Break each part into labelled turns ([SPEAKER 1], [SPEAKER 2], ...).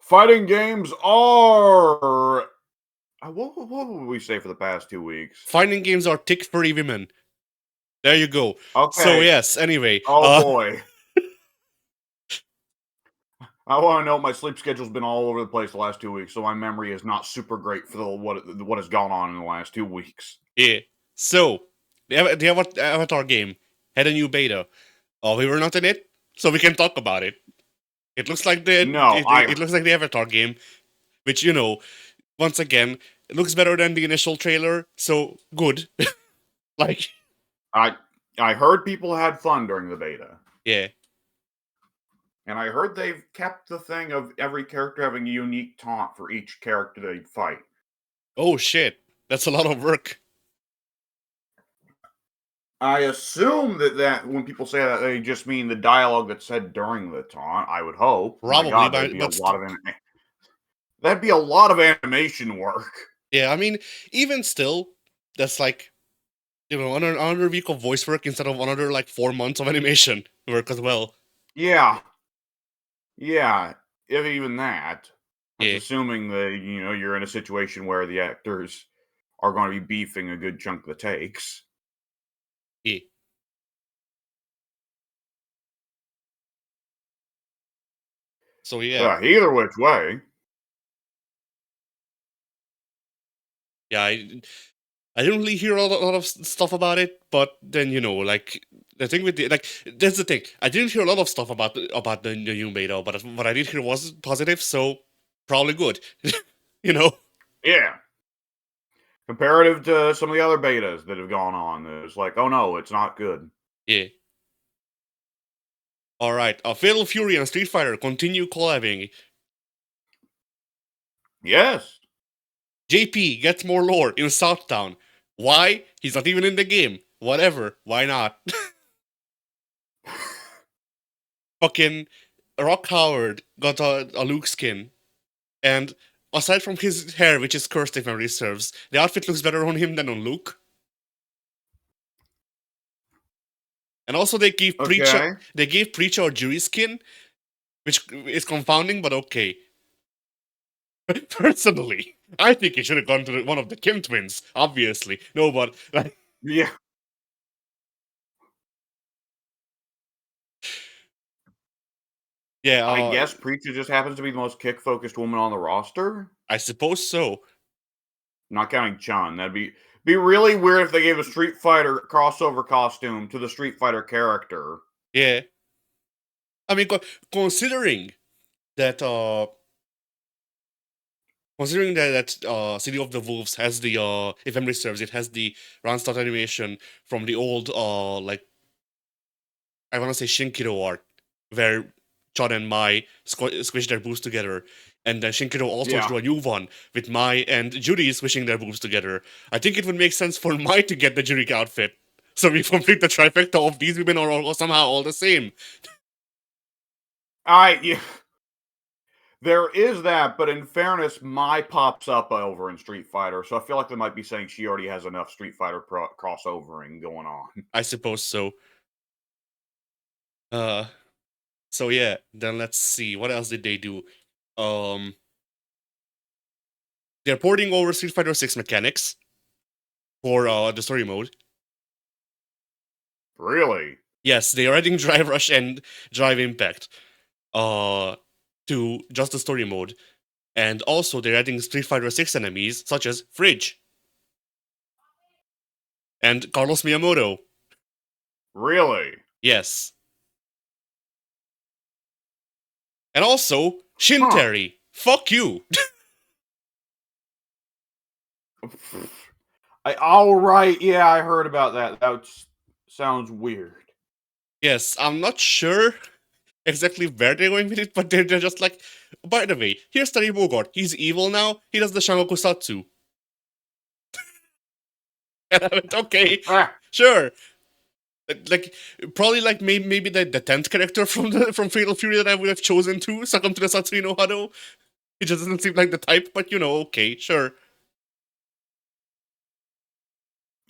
[SPEAKER 1] Fighting games are. What would we say for the past 2 weeks?
[SPEAKER 2] Fighting games are tick furry women. There you go. So
[SPEAKER 1] Okay.
[SPEAKER 2] yes, anyway.
[SPEAKER 1] Oh boy. I want to note my sleep schedule's been all over the place the last 2 weeks, so my memory is not super great for what has gone on in the last 2 weeks.
[SPEAKER 2] Yeah. So the Avatar game had a new beta. We were not in it, so we can talk about it. It looks like
[SPEAKER 1] No,
[SPEAKER 2] it looks like the Avatar game, which once again, it looks better than the initial trailer. So good. Like,
[SPEAKER 1] I I heard people had fun during the beta,
[SPEAKER 2] yeah.
[SPEAKER 1] and I heard they've kept the thing of every character having a unique taunt for each character they fight.
[SPEAKER 2] Oh shit, that's a lot of work.
[SPEAKER 1] I assume that when people say that, they just mean the dialogue that's said during the taunt. I would hope. My
[SPEAKER 2] Probably,
[SPEAKER 1] God, that'd
[SPEAKER 2] but
[SPEAKER 1] be a lot of that'd be a lot of animation work.
[SPEAKER 2] yeah. I mean, even still, that's like another week of voice work instead of another like 4 months of animation work as well.
[SPEAKER 1] Yeah, yeah. If even that, that's
[SPEAKER 2] Yeah,
[SPEAKER 1] assuming that you're in a situation where the actors are going to be beefing a good chunk of the takes.
[SPEAKER 2] yeah. So yeah,
[SPEAKER 1] Either which way.
[SPEAKER 2] yeah. I didn't really hear a lot of stuff about it, but then like the thing with that's the thing. I didn't hear a lot of stuff about the new beta, but what I did hear was positive, so probably good. you know.
[SPEAKER 1] Yeah. Comparative to some of the other betas that have gone on, it's like, oh no, it's not good.
[SPEAKER 2] Yeah. All right. Fatal Fury and Street Fighter continue collabing.
[SPEAKER 1] Yes.
[SPEAKER 2] JP gets more lore in Southtown. Why? He's not even in the game. Whatever. Why not? Fucking Rock Howard got a Luke skin. And aside from his hair, which is cursed if memory serves, the outfit looks better on him than on Luke. And also they gave
[SPEAKER 1] Okay.
[SPEAKER 2] Preacher a Jury skin, which is confounding, but okay. Personally, I think he should have gone to one of the Kim twins, obviously. No, but like,
[SPEAKER 1] Yeah.
[SPEAKER 2] yeah,
[SPEAKER 1] I guess Preacher just happens to be the most kick-focused woman on the roster.
[SPEAKER 2] I suppose so.
[SPEAKER 1] Not counting Chun. That'd be really weird if they gave a Street Fighter crossover costume to the Street Fighter character.
[SPEAKER 2] Yeah, I mean, considering that, City of the Wolves has the if memory serves, it has the run start animation from the old like I want to say Shinkiro art, where Chun and Mai squish their boobs together, and then Shinkiro also
[SPEAKER 1] Yeah.
[SPEAKER 2] drew a new one with Mai and Judy squishing their boobs together. I think it would make sense for Mai to get the Judy outfit, so we complete the trifecta of these women are all somehow all the same.
[SPEAKER 1] Yeah. There is that, but in fairness, Mai pops up over in Street Fighter, so I feel like they might be saying she already has enough Street Fighter crossovering going on.
[SPEAKER 2] I suppose so. Uh, so yeah, then let's see what else did they do. Um, they're porting over Street Fighter 6 mechanics for the story mode.
[SPEAKER 1] Really?
[SPEAKER 2] Yes, they are adding Drive Rush and Drive Impact to just the story mode. And also they're adding Street Fighter 6 enemies such as Fridge and Carlos Miyamoto.
[SPEAKER 1] Really?
[SPEAKER 2] Yes. And also
[SPEAKER 1] Huh.
[SPEAKER 2] Shinteri. Fuck you.
[SPEAKER 1] All right. Yeah, I heard about that. That sounds weird.
[SPEAKER 2] Yes, I'm not sure exactly where they're going with it, but they're just like, by the way, here's Terry Bogard. He's evil now. He does the Shangoku Satsu. And I went, okay,
[SPEAKER 1] Ah,
[SPEAKER 2] sure. Like probably like maybe the 10th character from Fatal Fury that I would have chosen to succumb to the Satsui no Hado. It just doesn't seem like the type, but okay, sure.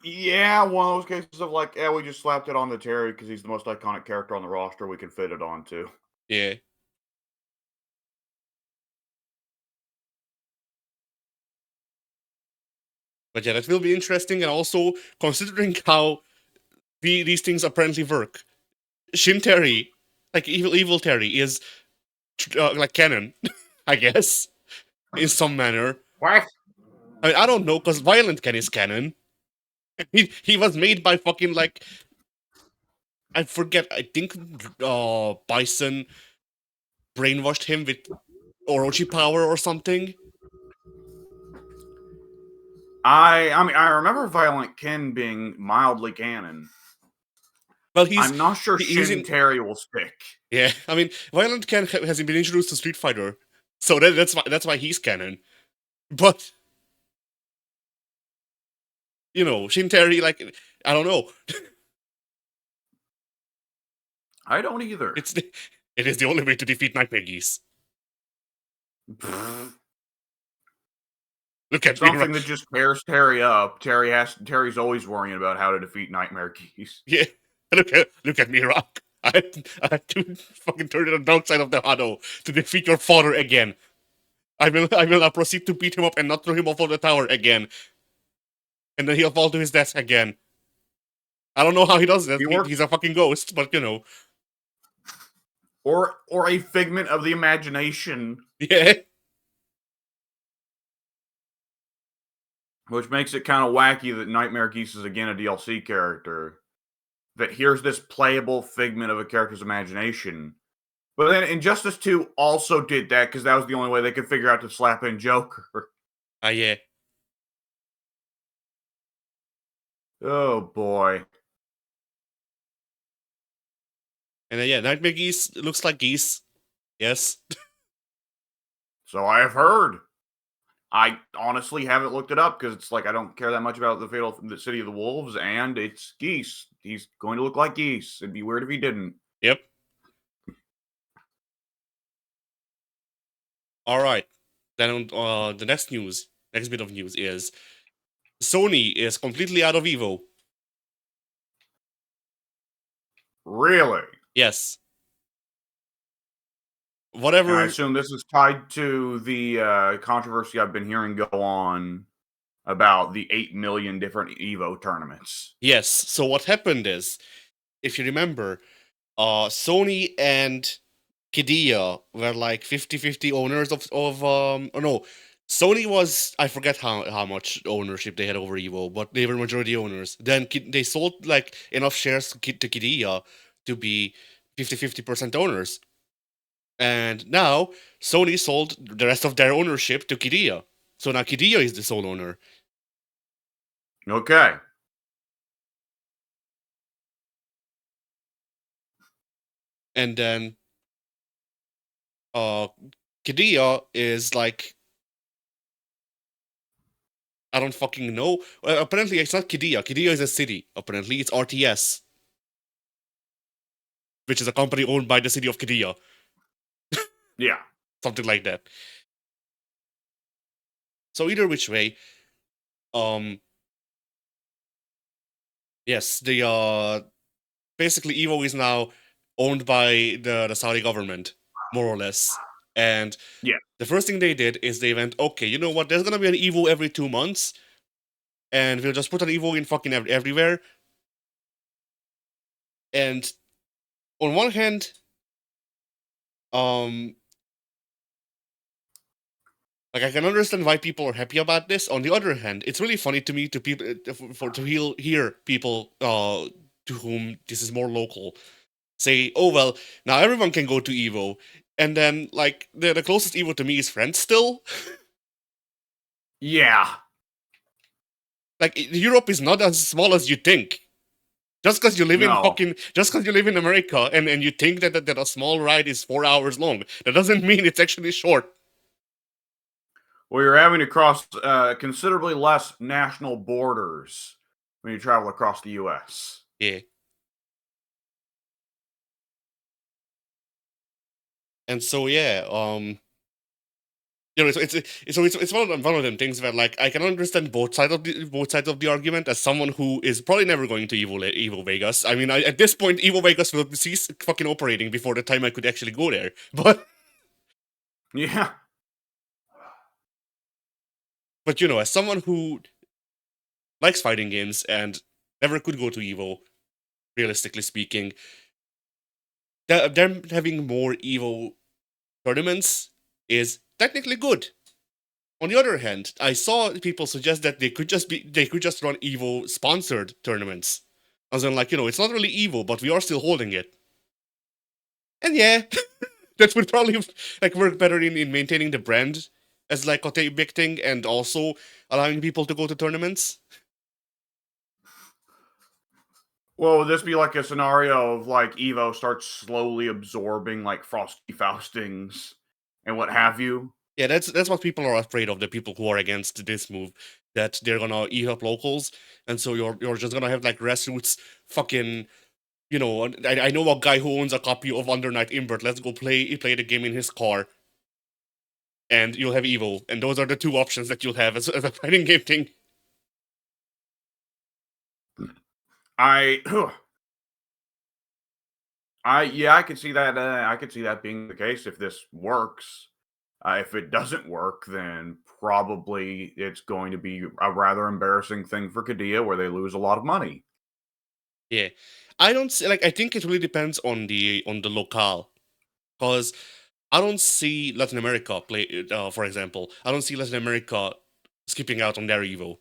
[SPEAKER 1] yeah, one of those cases of like, yeah, we just slapped it on the Terry because he's the most iconic character on the roster. We can fit it onto.
[SPEAKER 2] Yeah. But yeah, that will be interesting, and also considering how these things apparently work. Shin Terry, like evil Terry, is like canon, I guess, in some manner.
[SPEAKER 1] What?
[SPEAKER 2] I mean, I don't know, because Violent Ken is canon. He was made by fucking like I forget. I think Bison brainwashed him with Orochi power or something.
[SPEAKER 1] I mean, I remember Violent Ken being mildly canon.
[SPEAKER 2] Well,
[SPEAKER 1] I'm not sure
[SPEAKER 2] he's
[SPEAKER 1] Shin
[SPEAKER 2] in.
[SPEAKER 1] Terry will stick.
[SPEAKER 2] Yeah, I mean, Violent Ken has been introduced to Street Fighter, so that's why he's canon. But Shin Terry, like, I don't know.
[SPEAKER 1] I don't either.
[SPEAKER 2] It is the only way to defeat Nightmare Geese. Look at
[SPEAKER 1] Something
[SPEAKER 2] me,
[SPEAKER 1] that just tears Terry up. Terry's always worrying about how to defeat Nightmare Geese.
[SPEAKER 2] yeah. Look at me, Rock. I had to fucking turn it on the dark side of the Hado to defeat your father again. I will proceed to beat him up and not throw him off of the tower again. And then he'll fall to his death again. I don't know how he does that. He's a fucking ghost, but
[SPEAKER 1] Or a figment of the imagination.
[SPEAKER 2] Yeah.
[SPEAKER 1] Which makes it kind of wacky that Nightmare Geese is again a DLC character. That here's this playable figment of a character's imagination. But then Injustice 2 also did that because that was the only way they could figure out to slap in Joker.
[SPEAKER 2] Yeah.
[SPEAKER 1] Oh boy.
[SPEAKER 2] And then, yeah, Nightmare Geese looks like geese. Yes.
[SPEAKER 1] So I have heard. I honestly haven't looked it up because it's like I don't care that much about the City of the Wolves, and it's geese. He's going to look like geese. It'd be weird if he didn't.
[SPEAKER 2] Yep. All right. Then the next bit of news is Sony is completely out of EVO.
[SPEAKER 1] Really?
[SPEAKER 2] Yes. Whatever.
[SPEAKER 1] And I assume this is tied to the controversy I've been hearing go on about the 8 million different EVO tournaments.
[SPEAKER 2] Yes. So what happened is, if you remember, Sony and Qiddiya were like 50-50 owners of Sony was, I forget how much ownership they had over EVO, but they were majority owners. Then they sold like enough shares to Qiddiya to be 50% owners. And now Sony sold the rest of their ownership to Qiddiya. So now Qiddiya is the sole owner.
[SPEAKER 1] Okay.
[SPEAKER 2] And then Qiddiya is like, I don't fucking know. Apparently, it's not Qiddiya. Qiddiya is a city. Apparently, it's RTS, which is a company owned by the city of Qiddiya.
[SPEAKER 1] Yeah.
[SPEAKER 2] Something like that. So either which way, yes, the basically EVO is now owned by the Saudi government, more or less. And
[SPEAKER 1] yeah,
[SPEAKER 2] the first thing they did is they went, okay, you know what? There's gonna be an EVO every 2 months, and we'll just put an EVO in fucking everywhere. And on one hand, like, I can understand why people are happy about this. On the other hand, it's really funny to me to hear people to whom this is more local say, "Oh well, now everyone can go to Evo," and then like the closest Evo to me is Friends still.
[SPEAKER 1] Yeah.
[SPEAKER 2] Like Europe is not as small as you think. Just because you live in America and you think that a small ride is 4 hours long, that doesn't mean it's actually short.
[SPEAKER 1] Well, you're having to cross considerably less national borders when you travel across the U.S.
[SPEAKER 2] Yeah. And so yeah, it's one of them things where like I can understand both sides of the argument as someone who is probably never going to Evo Vegas. I mean, at this point, Evo Vegas will cease fucking operating before the time I could actually go there. But
[SPEAKER 1] yeah.
[SPEAKER 2] But as someone who likes fighting games and never could go to EVO, realistically speaking. Them having more EVO tournaments is technically good. On the other hand, I saw people suggest that they could just run EVO sponsored tournaments. As in, like, it's not really EVO, but we are still holding it. And yeah, that would probably like work better in maintaining the brand as like a big thing, and also allowing people to go to tournaments.
[SPEAKER 1] Well, would this be like a scenario of like Evo starts slowly absorbing like Frosty Faustings and what have you?
[SPEAKER 2] Yeah, that's what people are afraid of. The people who are against this move, that they're gonna eat up locals, and so you're just gonna have like grassroots fucking. I know a guy who owns a copy of Under Night Invert. Let's go play the game in his car, and you'll have Evo. And those are the two options that you'll have as a fighting game thing.
[SPEAKER 1] I I could see that. I could see that being the case if this works. If it doesn't work, then probably it's going to be a rather embarrassing thing for Kadia, where they lose a lot of money.
[SPEAKER 2] Yeah, I don't see, like, I think it really depends on the locale, because I don't see Latin America play. For example, I don't see Latin America skipping out on their Evo.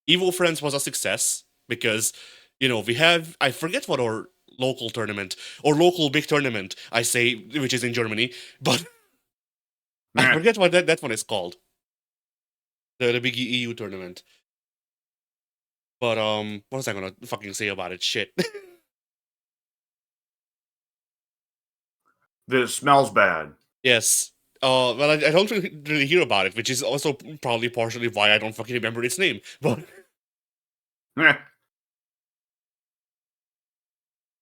[SPEAKER 2] Evo Friends was a success because we have, I forget what our local tournament or local big tournament I say, which is in Germany, but I
[SPEAKER 1] Meh.
[SPEAKER 2] forget what that one is called. The big EU tournament. But what was I gonna fucking say about it? Shit.
[SPEAKER 1] This smells bad.
[SPEAKER 2] Yes. Well, I don't really hear about it, which is also probably partially why I don't fucking remember its name. But
[SPEAKER 1] Meh.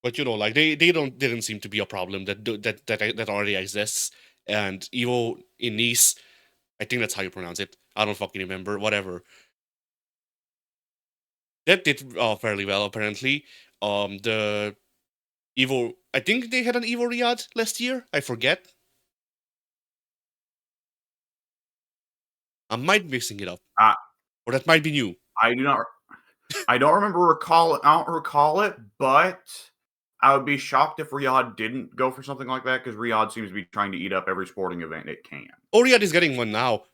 [SPEAKER 2] like they didn't seem to be a problem that already exists. And Evo in Nice, I think that's how you pronounce it. I don't fucking remember. Whatever. That did fairly well apparently. The Evo, I think they had an Evo Riyadh last year. I forget. I might be mixing it up,
[SPEAKER 1] Uh,
[SPEAKER 2] or that might be new.
[SPEAKER 1] I do not. I don't recall it. I don't recall it, but I would be shocked if Riyadh didn't go for something like that, because Riyadh seems to be trying to eat up every sporting event it can.
[SPEAKER 2] Oh, Riyadh is getting one now.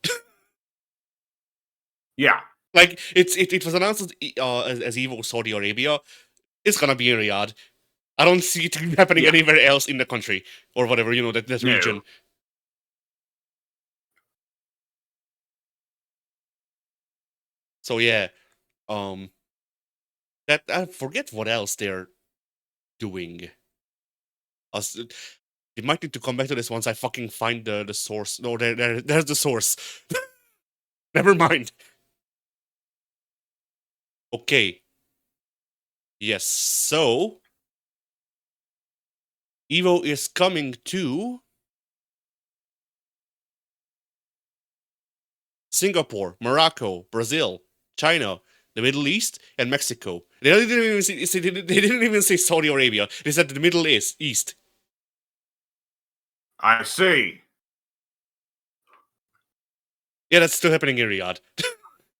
[SPEAKER 1] Yeah.
[SPEAKER 2] Like it was announced as Evo Saudi Arabia. It's gonna be in Riyadh. I don't see it happening
[SPEAKER 1] Yeah.
[SPEAKER 2] anywhere else in the country or whatever, that
[SPEAKER 1] No.
[SPEAKER 2] region. So yeah, that I forget what else they're doing. Us, we might need to come back to this once I fucking find the source. No, there's the source. Never mind. Okay. Yes. So Evo is coming to Singapore, Morocco, Brazil, China, the Middle East, and Mexico. They didn't even say Saudi Arabia. They said the Middle East.
[SPEAKER 1] I see.
[SPEAKER 2] Yeah, that's still happening in Riyadh.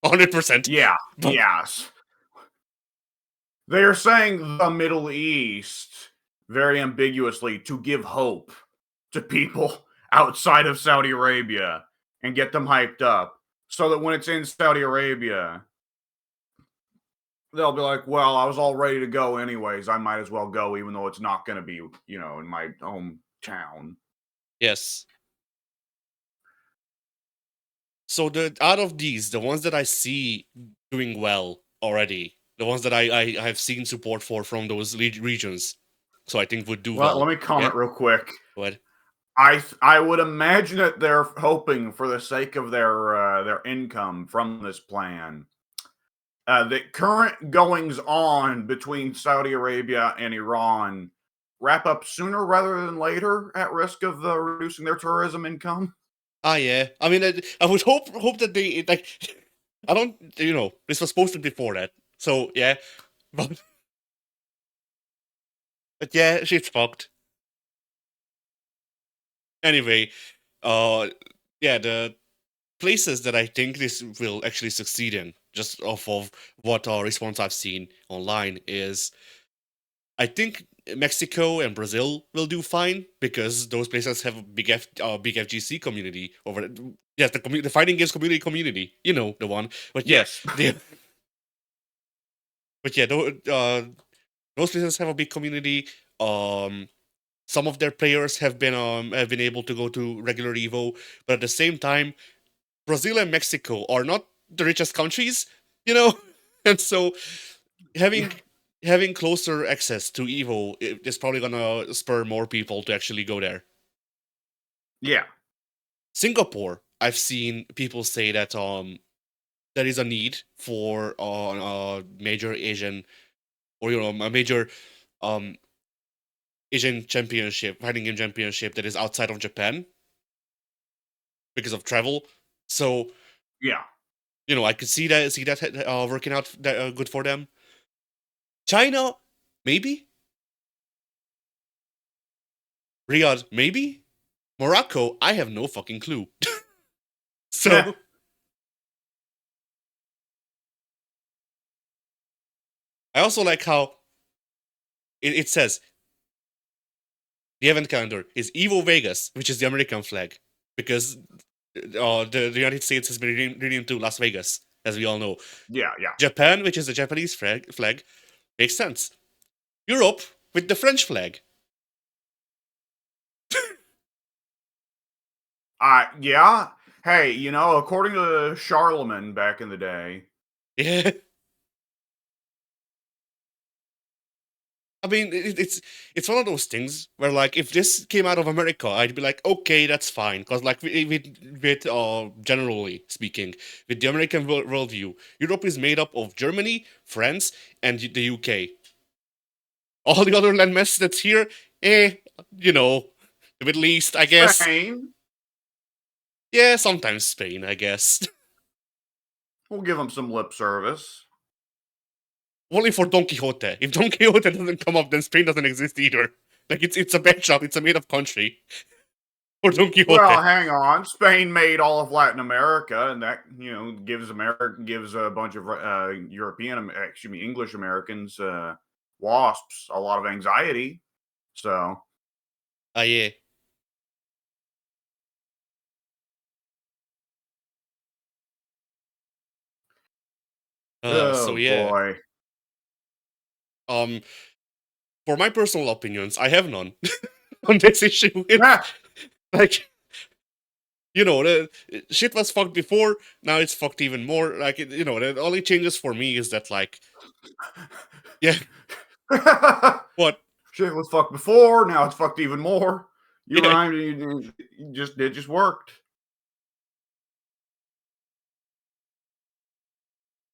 [SPEAKER 2] 100%.
[SPEAKER 1] Yeah. Yes. They are saying the Middle East very ambiguously to give hope to people outside of Saudi Arabia and get them hyped up, so that when it's in Saudi Arabia, they'll be like, well, I was all ready to go anyways. I might as well go, even though it's not going to be, in my hometown.
[SPEAKER 2] Yes. So out of these, the ones that I see doing well already, the ones that I have seen support from those regions, so I think would do well.
[SPEAKER 1] Let me comment real quick.
[SPEAKER 2] Go ahead.
[SPEAKER 1] I would imagine that they're hoping, for the sake of their income from this plan, the current goings on between Saudi Arabia and Iran wrap up sooner rather than later, at risk of reducing their tourism income.
[SPEAKER 2] Ah, yeah. I mean, I would hope that they like. I don't, this was posted before that, so yeah, but yeah, shit's fucked. Anyway, yeah, the places that I think this will actually succeed in. just off of what response I've seen online, is I think Mexico and Brazil will do fine because those places have a big FGC community over it. Yes, the fighting games community, you know the one. But yeah,
[SPEAKER 1] Yes.
[SPEAKER 2] but yeah, those places have a big community. Some of their players have been able to go to regular Evo, but at the same time, Brazil and Mexico are not the richest countries, you know, and so having having closer access to Evo is probably gonna spur more people to actually go there.
[SPEAKER 1] Yeah.
[SPEAKER 2] Singapore, I've seen people say that there is a need for a major Asian, or a major um Asian championship, fighting game championship that is outside of Japan because of travel. So
[SPEAKER 1] Yeah.
[SPEAKER 2] I could see that working out good for them. China, maybe. Riyadh, maybe. Morocco, I have no fucking clue. So I also like how it says the event calendar is Evo Vegas, which is the American flag, because the United States has been renamed to Las Vegas, as we all know.
[SPEAKER 1] Yeah. Yeah.
[SPEAKER 2] Japan, which is the Japanese flag, makes sense. Europe with the French flag.
[SPEAKER 1] Yeah. Hey, according to Charlemagne back in the day.
[SPEAKER 2] Yeah. I mean, it's one of those things where, like, if this came out of America, I'd be like, okay, that's fine, because like with generally speaking, with the American worldview, Europe is made up of Germany, France, and the UK. All the other landmass that's here, you know, the Middle East, I guess.
[SPEAKER 1] Spain.
[SPEAKER 2] Yeah, sometimes Spain, I guess.
[SPEAKER 1] We'll give them some lip service.
[SPEAKER 2] Only for Don Quixote. If Don Quixote doesn't come up, then Spain doesn't exist either. Like it's a bad shop. It's a made up country for Don Quixote.
[SPEAKER 1] Well, hang on. Spain made all of Latin America, and that gives a bunch of English Americans, WASPs, a lot of anxiety. So
[SPEAKER 2] Yeah. So
[SPEAKER 1] oh
[SPEAKER 2] yeah.
[SPEAKER 1] boy.
[SPEAKER 2] For my personal opinions, I have none on this issue.
[SPEAKER 1] Ah,
[SPEAKER 2] Like, the shit was fucked before. Now it's fucked even more. Like, the only changes for me is that, like, yeah, what?
[SPEAKER 1] shit was fucked before. Now it's fucked even more. You
[SPEAKER 2] Yeah,
[SPEAKER 1] rhymed. It just worked.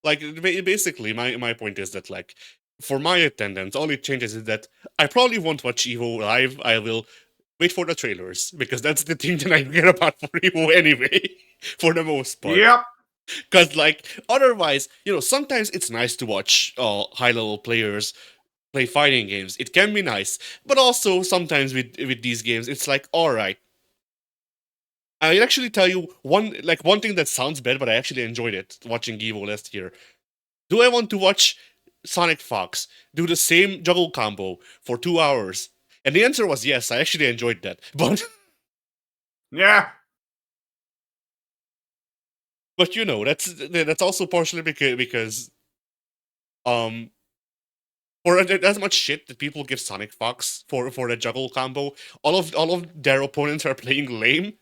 [SPEAKER 2] like basically, my point is that, like, for my attendance, all it changes is that I probably won't watch Evo live. I will wait for the trailers because that's the thing that I care about for Evo anyway, for the most part.
[SPEAKER 1] Yep.
[SPEAKER 2] Because, like, otherwise, sometimes it's nice to watch high level players play fighting games. It can be nice, but also sometimes with these games, it's like, all right. I'll actually tell you one thing that sounds bad, but I actually enjoyed it watching Evo last year. Do I want to watch Sonic Fox do the same juggle combo for 2 hours? And the answer was yes. I actually enjoyed that, but
[SPEAKER 1] Yeah.
[SPEAKER 2] that's also partially because for as much shit that people give Sonic Fox for the juggle combo, all of their opponents are playing lame.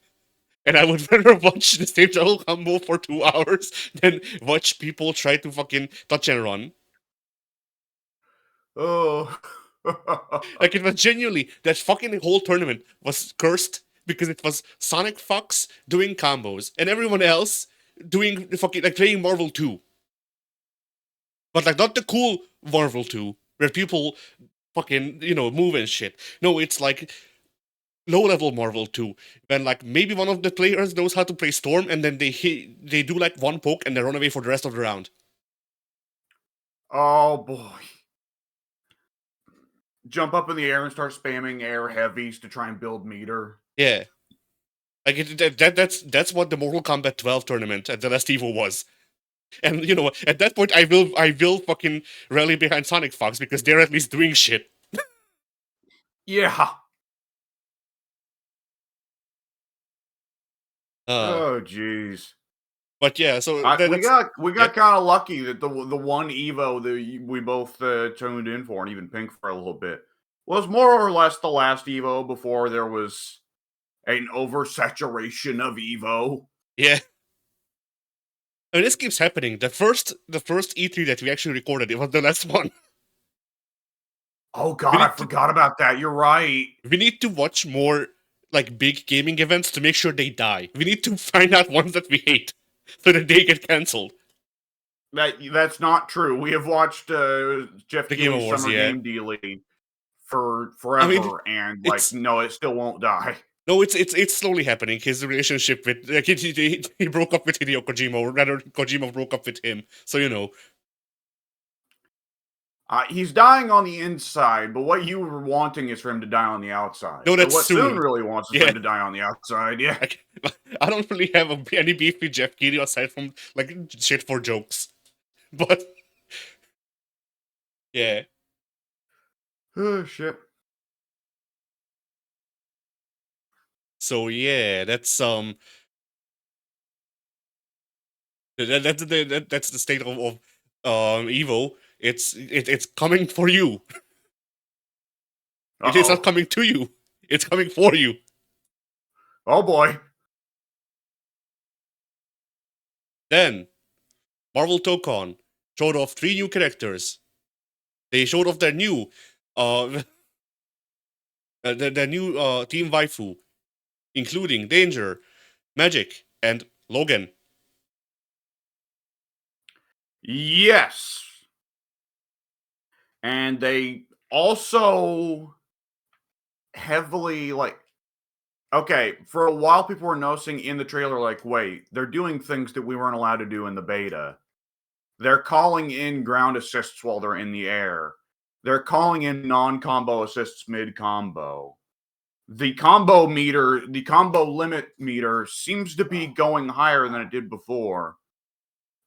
[SPEAKER 2] And I would rather watch the same juggle combo for 2 hours than watch people try to fucking touch and run.
[SPEAKER 1] Oh.
[SPEAKER 2] Like, it was genuinely, that fucking whole tournament was cursed because it was Sonic Fox doing combos and everyone else doing the fucking, like, playing Marvel 2. But, like, not the cool Marvel 2 where people fucking, move and shit. No, it's like low level Marvel 2 when, like, maybe one of the players knows how to play Storm and then they do like one poke and they run away for the rest of the round.
[SPEAKER 1] Oh boy. Jump up in the air and start spamming air heavies to try and build meter.
[SPEAKER 2] Yeah. Like, that's what the Mortal Kombat 12 tournament at the last EVO was. And you know, at that point, I will fucking rally behind Sonic Fox because they're at least doing shit.
[SPEAKER 1] Yeah.
[SPEAKER 2] Uh,
[SPEAKER 1] Oh, jeez.
[SPEAKER 2] but yeah, so
[SPEAKER 1] We
[SPEAKER 2] that's
[SPEAKER 1] got
[SPEAKER 2] yep,
[SPEAKER 1] kind of lucky that the one Evo that we both tuned in for, and even Pink for a little bit, was more or less the last Evo before there was an oversaturation of Evo.
[SPEAKER 2] yeah. I mean, this keeps happening. The first E3 that we actually recorded, it was the last one.
[SPEAKER 1] Oh
[SPEAKER 2] We
[SPEAKER 1] God, I
[SPEAKER 2] need to
[SPEAKER 1] forgot about that. You're right.
[SPEAKER 2] we need to watch more like big gaming events to make sure they die. We need to find out ones that we hate so that they get cancelled.
[SPEAKER 1] That's not true. We have watched Jeff
[SPEAKER 2] The Game
[SPEAKER 1] Keighley's
[SPEAKER 2] Awards,
[SPEAKER 1] Summer
[SPEAKER 2] yeah.
[SPEAKER 1] Game Daily for
[SPEAKER 2] I mean,
[SPEAKER 1] forever, and like,
[SPEAKER 2] it's
[SPEAKER 1] no, it still won't die.
[SPEAKER 2] no, it's slowly happening. His relationship with like, he broke up with Hideo Kojima, or rather, Kojima broke up with him. So you know,
[SPEAKER 1] He's dying on the inside, but what you were wanting is for him to die on the outside.
[SPEAKER 2] no,
[SPEAKER 1] But
[SPEAKER 2] that's
[SPEAKER 1] what Soon
[SPEAKER 2] soon.
[SPEAKER 1] really wants is for
[SPEAKER 2] Yeah,
[SPEAKER 1] him to die on the outside. Yeah.
[SPEAKER 2] I don't really have any beef with Jeff Keighley aside from like shit for jokes, but yeah.
[SPEAKER 1] Oh shit.
[SPEAKER 2] So yeah, that's the state of Evo. It's coming for you. It is not
[SPEAKER 1] Uh-oh.
[SPEAKER 2] coming to you. It's coming for you.
[SPEAKER 1] Oh boy.
[SPEAKER 2] Then Marvel Tokon showed off 3 new characters. They showed off their new their new team waifu, including Danger, Magic, and Logan.
[SPEAKER 1] Yes. And they also heavily okay, for a while people were noticing in the trailer, like, wait, they're doing things that we weren't allowed to do in the beta. They're calling in ground assists while they're in the air. They're calling in non-combo assists mid-combo. The combo limit meter seems to be going higher than it did before.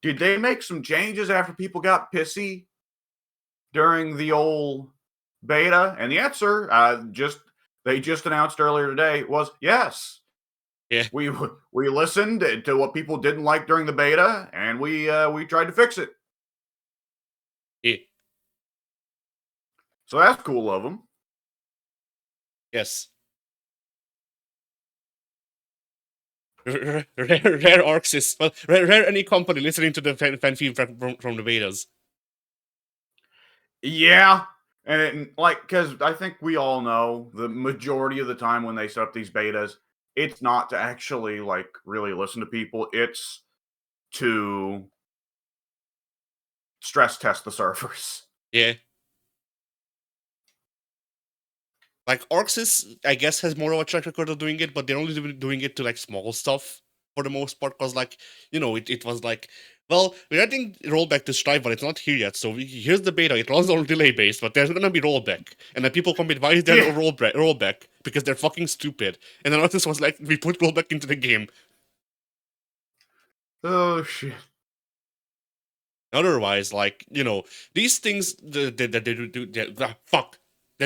[SPEAKER 1] Did they make some changes after people got pissy during the old beta? And the answer, they just announced earlier today, was yes.
[SPEAKER 2] Yeah.
[SPEAKER 1] We listened to what people didn't like during the beta, and we tried to fix it.
[SPEAKER 2] Yeah.
[SPEAKER 1] So that's cool of them.
[SPEAKER 2] Yes. Rare Arcs is well, rare any company listening to the fan feedback from the betas.
[SPEAKER 1] Yeah. And because I think we all know the majority of the time when they set up these betas, it's not to actually really listen to people. It's to stress test the servers.
[SPEAKER 2] Yeah. Like Arxis, I guess, has more of a track record of doing it, but they're only doing it to like small stuff for the most part. Because it was like, well, we're adding rollback to Strive, but it's not here yet. So here's the beta. It runs on delay based, but there's gonna be rollback. And then people comment, why is there no rollback? Because they're fucking stupid. And then Arxis was like, we put rollback into the game.
[SPEAKER 1] Oh shit.
[SPEAKER 2] Otherwise, these things that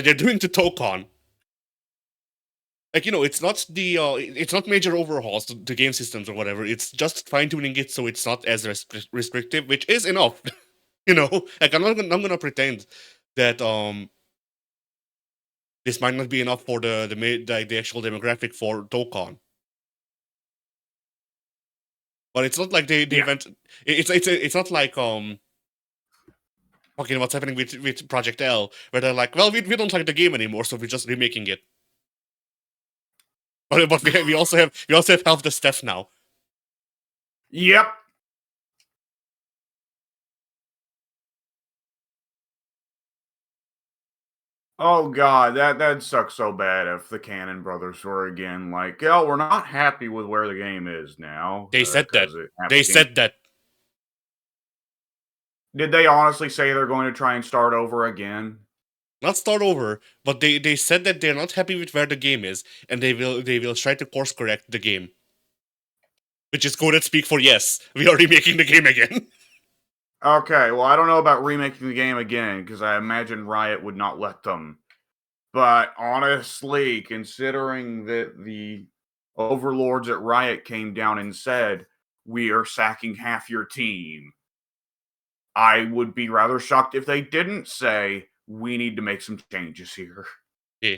[SPEAKER 2] they're doing to Tokon. It's not major overhauls to game systems or whatever. It's just fine tuning it so it's not as restrictive, which is enough. I'm not gonna pretend that this might not be enough for the actual demographic for Tokon. But it's not like they went. It's not like fucking what's happening with Project L, where they're like, well, we don't like the game anymore, so we're just remaking it. But we also have half the staff now.
[SPEAKER 1] Yep. Oh god, that sucks so bad if the Cannon brothers were again like, oh, we're not happy with where the game is now.
[SPEAKER 2] They said that.
[SPEAKER 1] Said that. Did they honestly say they're going to try and start over again?
[SPEAKER 2] Not start over, but they said that they're not happy with where the game is, and they will try to course correct the game. Which is coded speak for yes, we are remaking the game again.
[SPEAKER 1] Okay, well, I don't know about remaking the game again because I imagine Riot would not let them. But honestly, considering that the overlords at Riot came down and said, "We are sacking half your team," I would be rather shocked if they didn't say, "We need to make some changes here."
[SPEAKER 2] Yeah.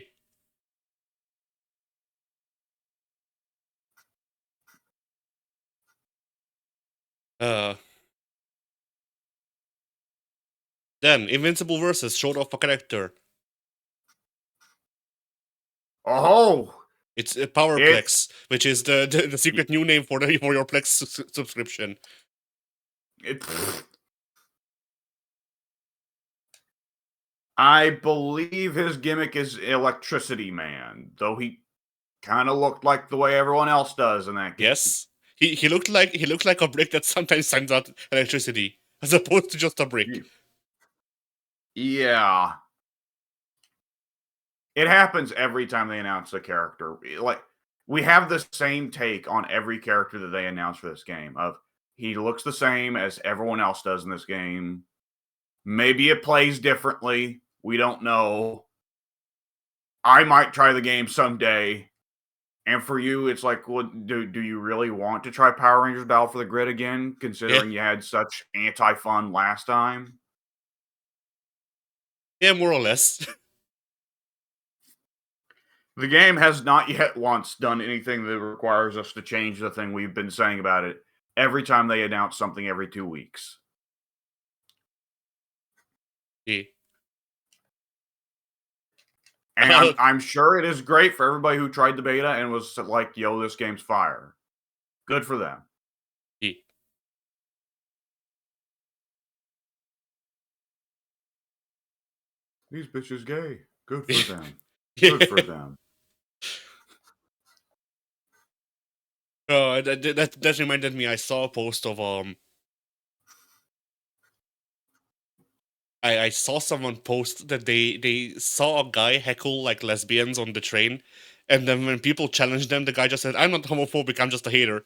[SPEAKER 2] Uh, then Invincible Versus showed off a character.
[SPEAKER 1] Oh,
[SPEAKER 2] It's a
[SPEAKER 1] it's
[SPEAKER 2] Powerplex, which is the secret new name for for your Plex subscription.
[SPEAKER 1] it. I believe his gimmick is Electricity Man, though he kind of looked like the way everyone else does in that game.
[SPEAKER 2] Yes, he looked like a brick that sometimes sends out electricity, as opposed to just a brick.
[SPEAKER 1] Yeah. It happens every time they announce a character. Like, we have the same take on every character that they announce for this game of he looks the same as everyone else does in this game. Maybe it plays differently. We don't know. I might try the game someday. And for you, it's like, well, do you really want to try Power Rangers Battle for the Grid again,
[SPEAKER 2] Yeah,
[SPEAKER 1] considering you had such anti-fun last time?
[SPEAKER 2] yeah, more or less.
[SPEAKER 1] The game has not yet once done anything that requires us to change the thing we've been saying about it every time they announce something every 2 weeks.
[SPEAKER 2] Yeah.
[SPEAKER 1] And I'm sure it is great for everybody who tried the beta and was like, "Yo, this game's fire." Good for them.
[SPEAKER 2] Yeah.
[SPEAKER 1] These bitches gay. Good for them.
[SPEAKER 2] Yeah.
[SPEAKER 1] Good for them.
[SPEAKER 2] That reminded me. I saw a post of I saw someone post that they saw a guy heckle like lesbians on the train, and then when people challenged them, the guy just said, "I'm not homophobic. I'm just a hater."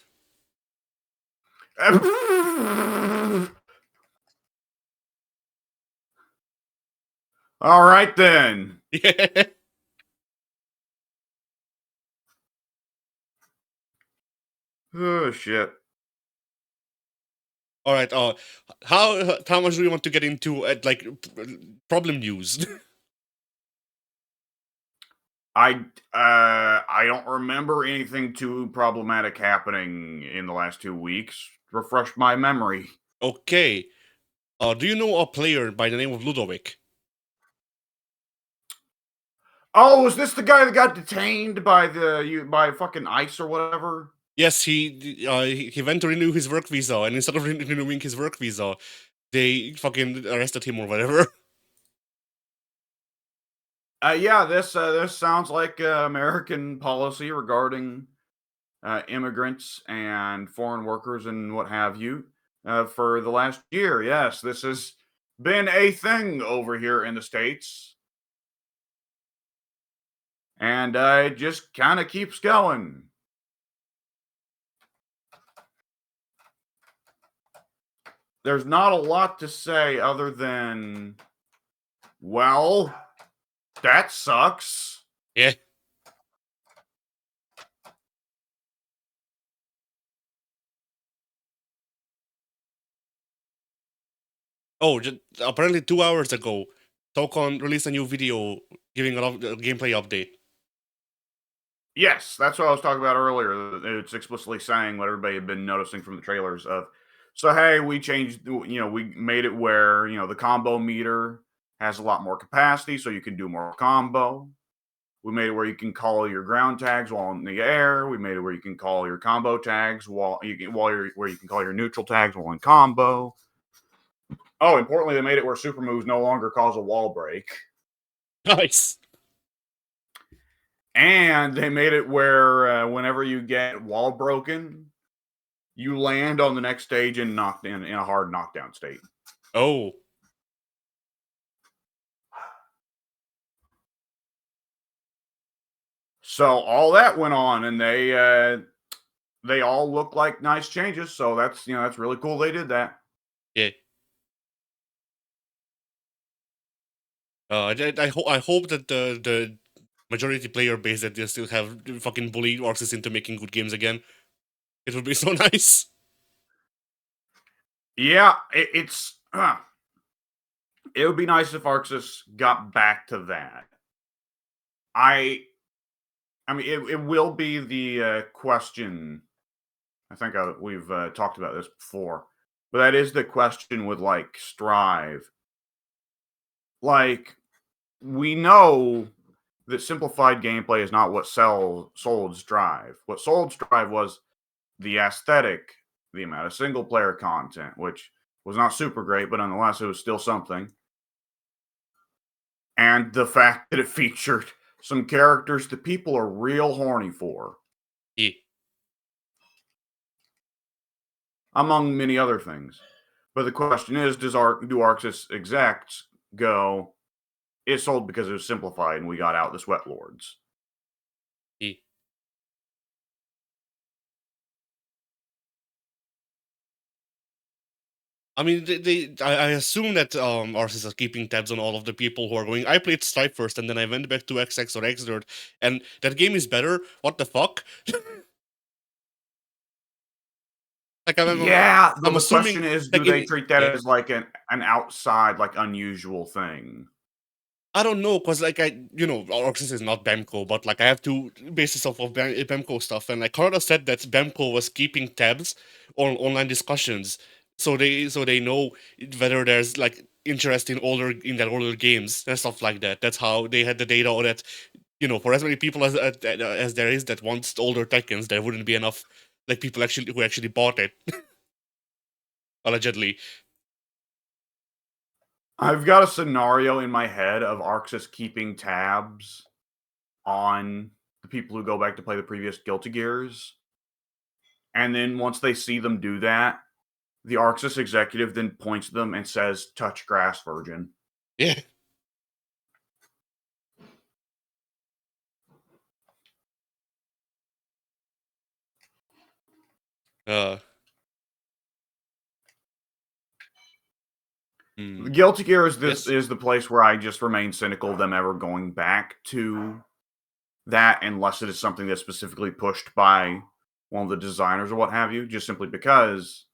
[SPEAKER 1] All right then.
[SPEAKER 2] Yeah.
[SPEAKER 1] Oh shit.
[SPEAKER 2] All right. How much do you want to get into like problem news?
[SPEAKER 1] I don't remember anything too problematic happening in the last 2 weeks. Refresh my memory.
[SPEAKER 2] Okay. Do you know a player by the name of Ludovic?
[SPEAKER 1] Oh, is this the guy that got detained by by fucking ICE or whatever?
[SPEAKER 2] Yes, he went to renew his work visa, and instead of renewing his work visa, they fucking arrested him or whatever.
[SPEAKER 1] Yeah, this sounds like American policy regarding immigrants and foreign workers and what have you for the last year. Yes, this has been a thing over here in the States, and it just kind of keeps going. There's not a lot to say other than, well, that sucks.
[SPEAKER 2] Yeah. Oh, apparently 2 hours ago, Tokon released a new video giving a gameplay update.
[SPEAKER 1] Yes, that's what I was talking about earlier. It's explicitly saying what everybody had been noticing from the trailers of, so hey, we changed, we made it where, the combo meter has a lot more capacity so you can do more combo. We made it where you can call your ground tags while in the air. We made it where you can call your combo tags where you can call your neutral tags while in combo. Oh, importantly, they made it where super moves no longer cause a wall break.
[SPEAKER 2] Nice.
[SPEAKER 1] And they made it where whenever you get wall broken, you land on the next stage and knocked in a hard knockdown state.
[SPEAKER 2] Oh.
[SPEAKER 1] So all that went on, and they all look like nice changes. So that's really cool. They did that.
[SPEAKER 2] Yeah. I hope that the majority player base that they still have fucking bullied Orcs into making good games again. It would be so nice.
[SPEAKER 1] Yeah, it's it would be nice if Arxis got back to that. I mean, it will be the question. I think we've talked about this before, but that is the question with like Strive. Like, we know that simplified gameplay is not what sold Strive. What sold Strive was the aesthetic, the amount of single player content, which was not super great, but nonetheless, it was still something. And the fact that it featured some characters that people are real horny for,
[SPEAKER 2] Yeah.
[SPEAKER 1] among many other things. But the question is, do Arxis execs go, it sold because it was simplified and we got out the Sweat Lords?
[SPEAKER 2] Yeah. I mean, I assume that Arxis are keeping tabs on all of the people who are going. I played Stripe first, and then I went back to XX or Xrd, and that game is better. What the fuck? Like
[SPEAKER 1] Yeah,
[SPEAKER 2] I'm
[SPEAKER 1] the
[SPEAKER 2] assuming
[SPEAKER 1] question is, do
[SPEAKER 2] like
[SPEAKER 1] they treat that
[SPEAKER 2] yeah.
[SPEAKER 1] as like an outside, like unusual thing?
[SPEAKER 2] I don't know, cause like Orxis is not Bemco, but like I have two bases of Bemco stuff, and like Carter said that Bemco was keeping tabs on online discussions, so they know whether there's like interest in their older games and stuff like that. That's how they had the data on that. For as many people as there is that wants older Tekkens, there wouldn't be enough like people who actually bought it allegedly.
[SPEAKER 1] I've got a scenario in my head of Arxis keeping tabs on the people who go back to play the previous Guilty Gears. And then once they see them do that, the Arxis executive then points to them and says, "Touch grass, virgin."
[SPEAKER 2] Yeah. Uh.
[SPEAKER 1] The Guilty Gear is
[SPEAKER 2] Yes.
[SPEAKER 1] is the place where I just remain cynical of them ever going back to that unless it is something that's specifically pushed by one of the designers or what have you, just simply because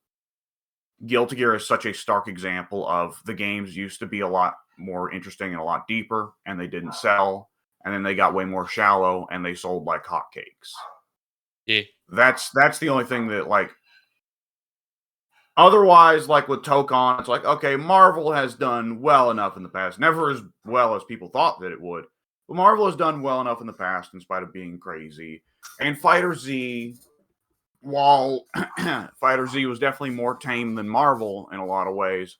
[SPEAKER 1] Guilty Gear is such a stark example of the games used to be a lot more interesting and a lot deeper, and they didn't sell, and then they got way more shallow and they sold like hotcakes.
[SPEAKER 2] Yeah.
[SPEAKER 1] That's the only thing that like. Otherwise, like with Tokon, it's like, okay, Marvel has done well enough in the past. Never as well as people thought that it would. But Marvel has done well enough in the past in spite of being crazy. And Fighter Z, while Fighter Z was definitely more tame than Marvel in a lot of ways,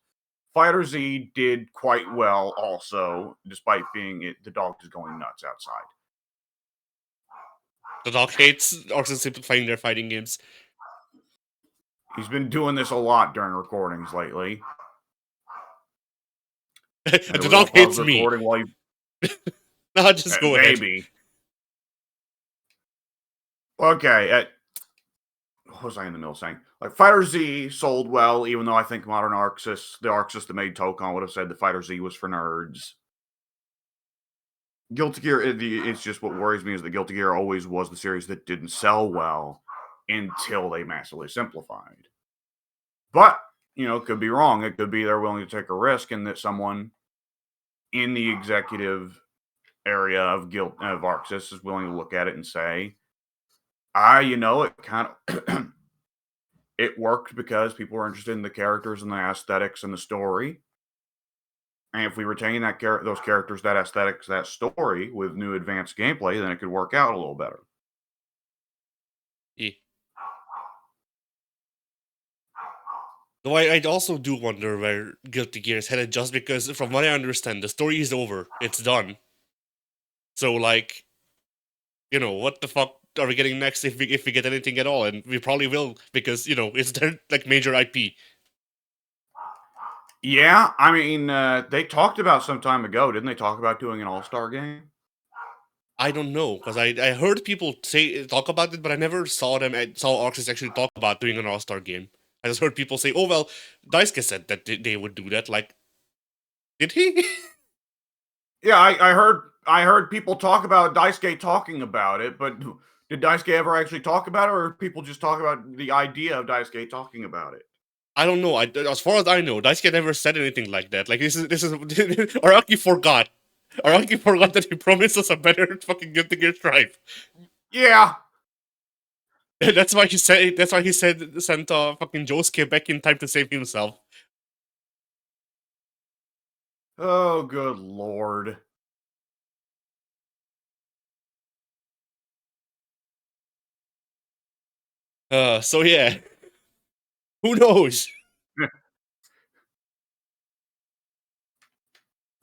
[SPEAKER 1] Fighter Z did quite well also, despite being the dog is going nuts outside.
[SPEAKER 2] The dog hates Orcs simplifying their fighting games.
[SPEAKER 1] He's been doing this a lot during recordings lately.
[SPEAKER 2] The dog hates me.
[SPEAKER 1] While
[SPEAKER 2] No, just go ahead.
[SPEAKER 1] Maybe. Okay. What was I in the middle saying? Like Fighter Z sold well, even though I think modern Arxis, the Arxis that made Tokon would have said the Fighter Z was for nerds. Guilty Gear, it's just what worries me is that Guilty Gear always was the series that didn't sell well until they massively simplified. But, it could be wrong. It could be they're willing to take a risk and that someone in the executive area of Arxis is willing to look at it and say, it kind of it worked because people were interested in the characters and the aesthetics and the story. And if we retain those characters, that aesthetics, that story with new advanced gameplay, then it could work out a little better.
[SPEAKER 2] Yeah. Though I also do wonder where Guilty Gear is headed, just because, from what I understand, the story is over. It's done. So, like, what the fuck are we getting next if we get anything at all? And we probably will, because, it's their, like, major IP.
[SPEAKER 1] Yeah, I mean, they talked about some time ago, didn't they talk about doing an all-star game?
[SPEAKER 2] I don't know, because I heard people talk about it, but I never saw Arxis actually talk about doing an all-star game. I just heard people say, oh, well, Daisuke said that they would do that. Like, did he?
[SPEAKER 1] Yeah, I heard people talk about Daisuke talking about it, but did Daisuke ever actually talk about it, or people just talk about the idea of Daisuke talking about it?
[SPEAKER 2] I don't know. As far as I know, Daisuke never said anything like that. Like this is Araki forgot. Araki forgot that he promised us a better fucking Guilty Gear Strive.
[SPEAKER 1] Yeah.
[SPEAKER 2] That's why he said. That's why he said sent fucking Josuke back in time to save himself.
[SPEAKER 1] Oh, good lord.
[SPEAKER 2] So yeah, who knows?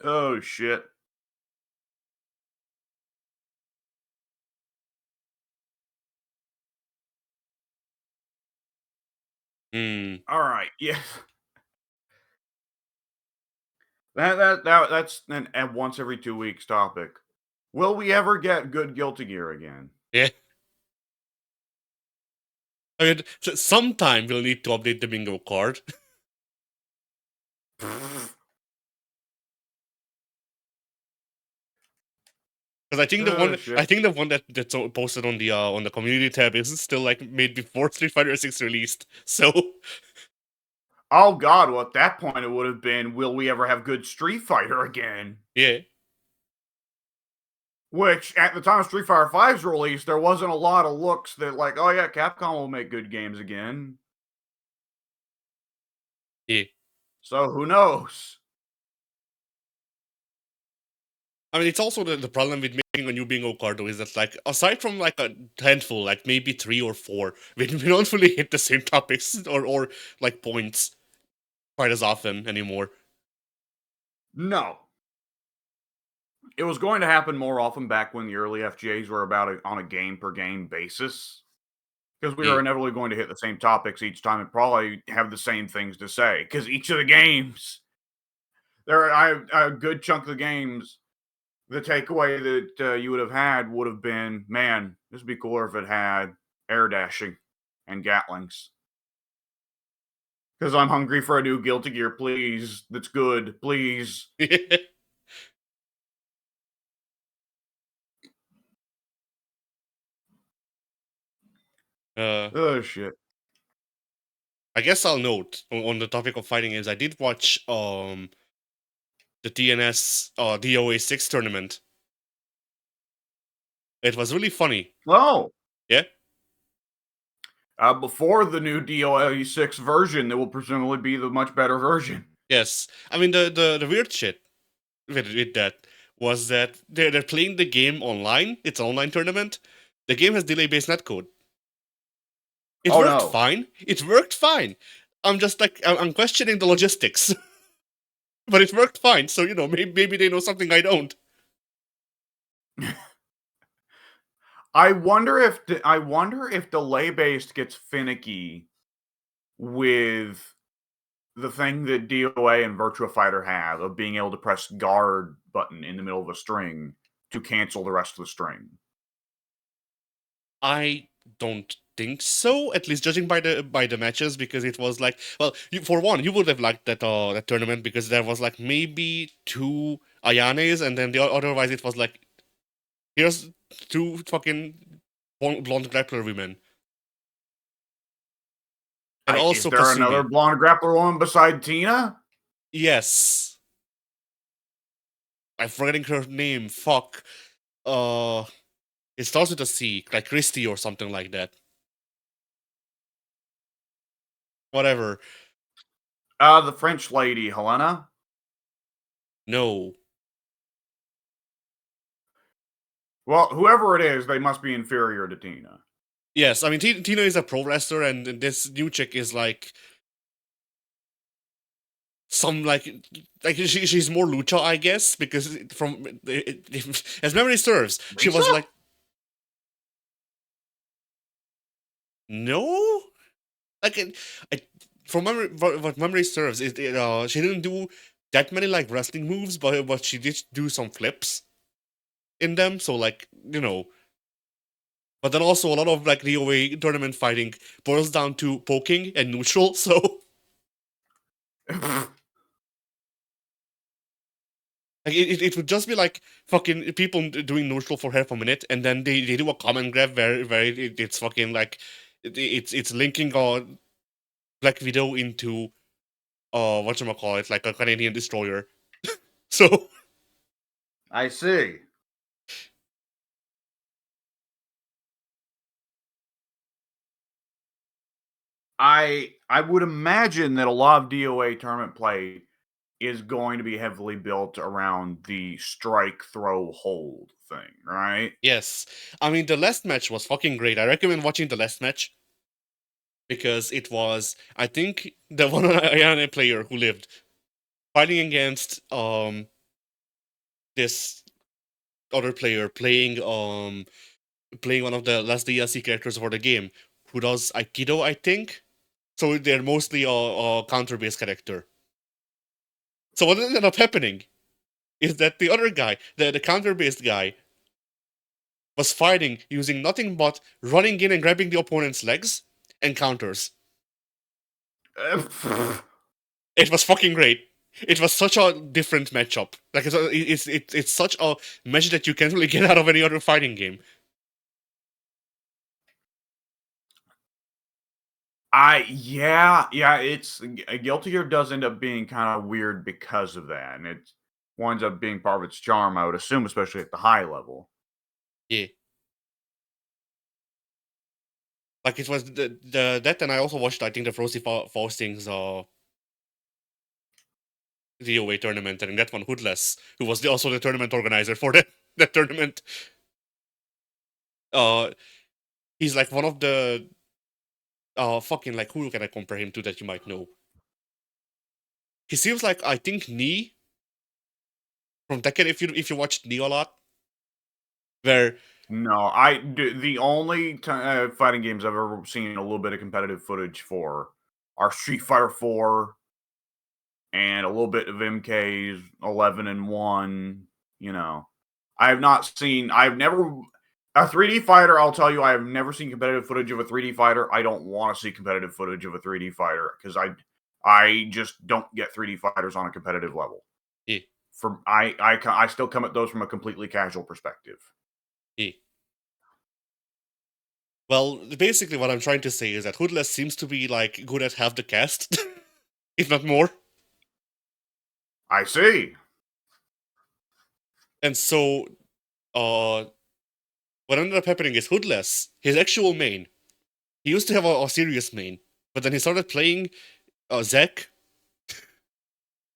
[SPEAKER 1] Oh shit.
[SPEAKER 2] Hmm.
[SPEAKER 1] All right. Yeah. That's an a once every 2 weeks topic. Will we ever get good Guilty Gear again?
[SPEAKER 2] Yeah. I mean, sometime we'll need to update the bingo card. Because
[SPEAKER 1] Oh shit.
[SPEAKER 2] I think the one that's posted on the community tab is still like made before Street Fighter 6 released. So
[SPEAKER 1] Oh god, well at that point it would have been, will we ever have good Street Fighter again?
[SPEAKER 2] yeah,
[SPEAKER 1] Which at the time of Street Fighter V's release, there wasn't a lot of looks that like, oh yeah, Capcom will make good games again.
[SPEAKER 2] yeah.
[SPEAKER 1] So who knows?
[SPEAKER 2] I mean, it's also the problem with making a new bingo card though is that like aside from like a handful, like maybe 3 or 4, we don't really hit the same topics or like points quite as often anymore.
[SPEAKER 1] No. It was going to happen more often back when the early FGAs were on a game per game basis. Because we
[SPEAKER 2] Yeah.
[SPEAKER 1] were inevitably going to hit the same topics each time and probably have the same things to say. Because each of the games, a good chunk of the games, the takeaway that you would have had would have been, man, this would be cooler if it had air dashing and Gatlings. Because I'm hungry for a new Guilty Gear, please. That's good, please.
[SPEAKER 2] uh,
[SPEAKER 1] Oh shit.
[SPEAKER 2] I guess I'll note on the topic of fighting games, I did watch the TNS DOA 6 tournament. It was really funny.
[SPEAKER 1] Oh,
[SPEAKER 2] Yeah.
[SPEAKER 1] before the new DOA 6 version, that will presumably be the much better version.
[SPEAKER 2] Yes. I mean the weird shit with that was that they're playing the game online. It's an online tournament. The game has delay based netcode. It
[SPEAKER 1] Oh
[SPEAKER 2] worked
[SPEAKER 1] no.
[SPEAKER 2] fine. It worked fine. I'm just like I'm questioning the logistics, but it worked fine. So you know maybe they know something I don't.
[SPEAKER 1] I wonder if delay based gets finicky with the thing that DOA and Virtua Fighter have of being able to press guard button in the middle of a string to cancel the rest of the string.
[SPEAKER 2] I don't think so. At least judging by the matches, because it was like, well, for one, you would have liked that tournament because there was like maybe 2 Ayanes, and then otherwise it was like here's 2 fucking blonde grappler women, and
[SPEAKER 1] Is
[SPEAKER 2] also
[SPEAKER 1] there another
[SPEAKER 2] Kasumi.
[SPEAKER 1] blonde grappler woman beside Tina?
[SPEAKER 2] Yes, I'm forgetting her name. Fuck. Uh, it starts with a C, like Christy or something like that. Whatever.
[SPEAKER 1] The French lady, Helena?
[SPEAKER 2] No.
[SPEAKER 1] Well, whoever it is, they must be inferior to Tina.
[SPEAKER 2] Yes, I mean Tina is a pro wrestler, and this new chick is like some like she's more lucha, I guess, because from as memory serves, she
[SPEAKER 1] Lisa?
[SPEAKER 2] was like no, like I, from memory what memory serves she didn't do that many like wrestling moves, but she did do some flips in them, so like you know. But then also a lot of like DOA tournament fighting boils down to poking and neutral, so Like it would just be like fucking people doing neutral for half a minute, and then they do a command grab where it's fucking like it's linking Black Widow into whatchamacallit, like a Canadian destroyer. So
[SPEAKER 1] I see. I would imagine that a lot of DOA tournament play is going to be heavily built around the strike, throw, hold thing, right?
[SPEAKER 2] yes, I mean the last match was fucking great. I recommend watching the last match because it was, I think, the one Ayane player who lived fighting against this other player playing one of the last DLC characters for the game who does Aikido, I think. So they're mostly a counter-based character. So what ended up happening is that the other guy, the counter-based guy, was fighting using nothing but running in and grabbing the opponent's legs and counters. It was fucking great. It was such a different matchup. Like it's such a match that you can't really get out of any other fighting game.
[SPEAKER 1] Yeah, it's Guilty Gear does end up being kind of weird because of that, and it winds up being part of its charm, I would assume, especially at the high level.
[SPEAKER 2] Yeah. Like it was the that, and I also watched, I think, the Frosty Fausting's DOA tournament, and in that one Hoodless, who was also the tournament organizer for that tournament. Uh he's like one of the fucking, like, who can I compare him to that you might know? He seems like, I think, Nee from Tekken, if you watched Nee a lot. Where
[SPEAKER 1] No, the only fighting games I've ever seen a little bit of competitive footage for are Street Fighter 4 and a little bit of MK's 11 and 1. You know, I have not seen. I've never a 3D fighter. I'll tell you, I have never seen competitive footage of a 3D fighter. I don't want to see competitive footage of a 3D fighter because I just don't get 3D fighters on a competitive level.
[SPEAKER 2] yeah,
[SPEAKER 1] From I still come at those from a completely casual perspective.
[SPEAKER 2] yeah. Well, basically what I'm trying to say is that Hoodless seems to be like good at half the cast, if not more.
[SPEAKER 1] I see.
[SPEAKER 2] And so what ended up happening is Hoodless, his actual main, he used to have a serious main, but then he started playing Zack,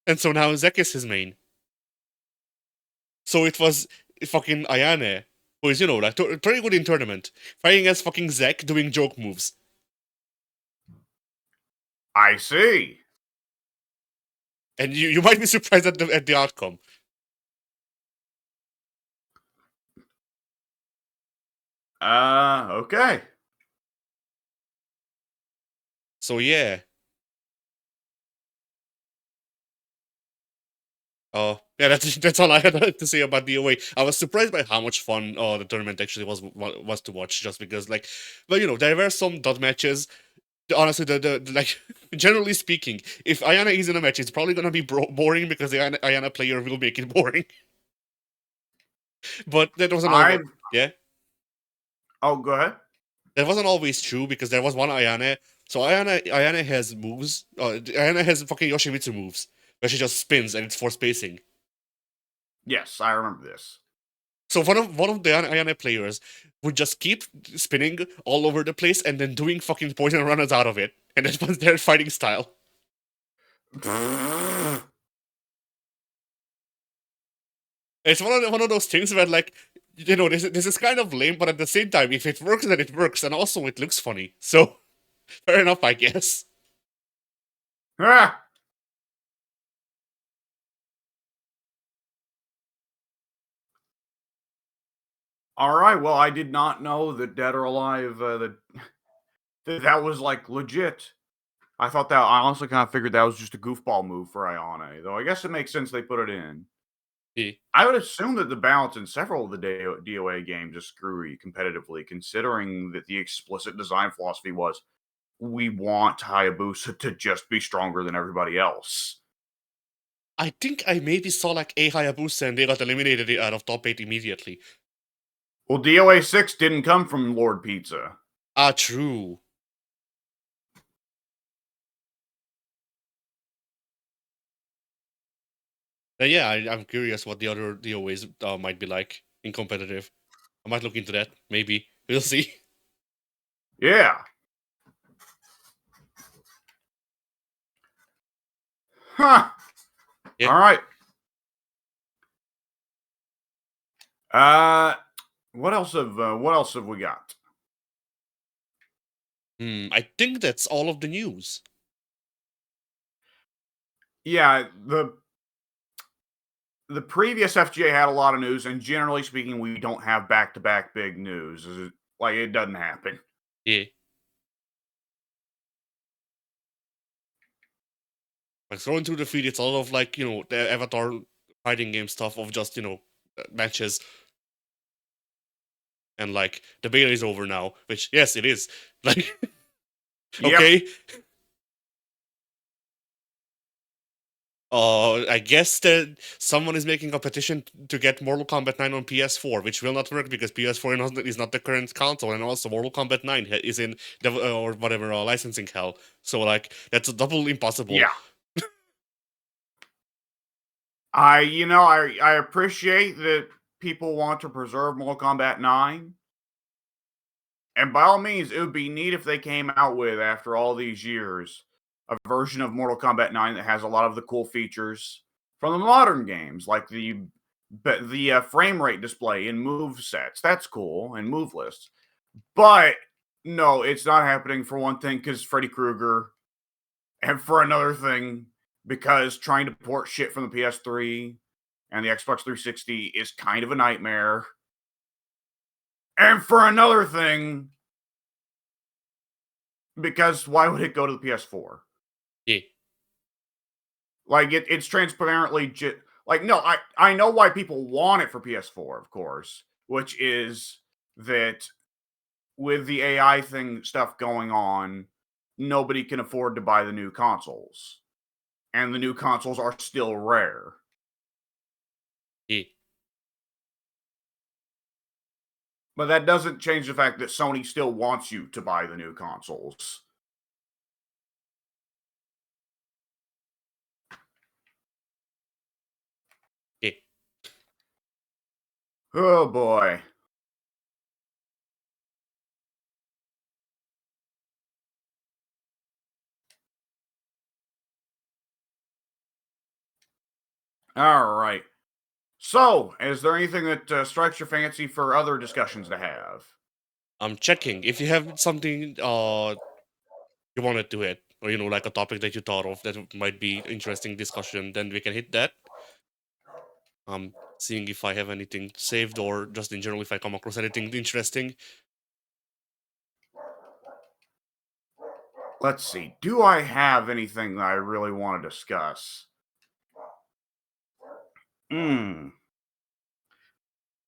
[SPEAKER 2] and so now Zack is his main. So it was fucking Ayane, who is, like, very good in tournament, fighting as fucking Zack doing joke moves.
[SPEAKER 1] I see.
[SPEAKER 2] And you might be surprised at the outcome.
[SPEAKER 1] Okay.
[SPEAKER 2] So yeah. Yeah, that's all I had to say about DOA. I was surprised by how much fun the tournament actually was to watch, just because, like, well, there were some dot matches. Honestly, the like, generally speaking, if Ayana is in a match, it's probably gonna be boring because the Ayana player will make it boring. But that wasn't always,
[SPEAKER 1] I've
[SPEAKER 2] yeah,
[SPEAKER 1] Oh, go ahead.
[SPEAKER 2] that wasn't always true, because there was one Ayane. So Ayane has moves. Ayane has fucking Yoshimitsu moves where she just spins and it's for spacing.
[SPEAKER 1] Yes, I remember this.
[SPEAKER 2] So one of the Ayane players would just keep spinning all over the place and then doing fucking poison runners out of it, and that was their fighting style. It's one of those things where, like, this is kind of lame, but at the same time, if it works, then it works, and also it looks funny. So fair enough, I guess.
[SPEAKER 1] Ah! All right. Well, I did not know that Dead or Alive that was like legit. I honestly kind of figured that was just a goofball move for Ayane, though I guess it makes sense they put it in.
[SPEAKER 2] Yeah.
[SPEAKER 1] I would assume that the balance in several of the DOA games is screwy competitively, considering that the explicit design philosophy was we want Hayabusa to just be stronger than everybody else.
[SPEAKER 2] I think I maybe saw like a Hayabusa and they got eliminated out of top 8 immediately.
[SPEAKER 1] Well, DOA 6 didn't come from Lord Pizza.
[SPEAKER 2] Ah, true. Yeah, I'm curious what the other DOAs might be like in competitive. I might look into that. Maybe. We'll see.
[SPEAKER 1] Yeah. Huh.
[SPEAKER 2] Yeah.
[SPEAKER 1] All right. What else have we got?
[SPEAKER 2] I think that's all of the news.
[SPEAKER 1] Yeah, the previous FGA had a lot of news, and generally speaking, we don't have back-to-back big news. Like, it doesn't happen.
[SPEAKER 2] Yeah. Like throwing through the feed, it's a lot of like, the Avatar fighting game stuff of just, matches. And like the beta is over now, which yes, it is. Like okay. I guess that someone is making a petition to get Mortal Kombat 9 on PS4, which will not work because PS4 is not the current console, and also Mortal Kombat 9 is in or whatever licensing hell. So like that's a double impossible.
[SPEAKER 1] Yeah. I appreciate that people want to preserve Mortal Kombat 9. And by all means, it would be neat if they came out with, after all these years, a version of Mortal Kombat 9 that has a lot of the cool features from the modern games, like the frame rate display and move sets. That's cool, and move lists. But no, it's not happening, for one thing, because Freddy Krueger, and for another thing, because trying to port shit from the PS3 and the Xbox 360 is kind of a nightmare. And for another thing, because why would it go to the PS4?
[SPEAKER 2] Yeah.
[SPEAKER 1] Like, it's transparently like, no, I know why people want it for PS4, of course, which is that with the AI stuff going on, nobody can afford to buy the new consoles. And the new consoles are still rare.
[SPEAKER 2] Yeah.
[SPEAKER 1] But that doesn't change the fact that Sony still wants you to buy the new consoles.
[SPEAKER 2] Yeah.
[SPEAKER 1] Oh boy. All right. So, is there anything that strikes your fancy for other discussions to have?
[SPEAKER 2] I'm checking. If you have something you wanted to hit, or like a topic that you thought of that might be interesting discussion, then we can hit that. Seeing if I have anything saved or just in general if I come across anything interesting.
[SPEAKER 1] Let's see. Do I have anything that I really want to discuss?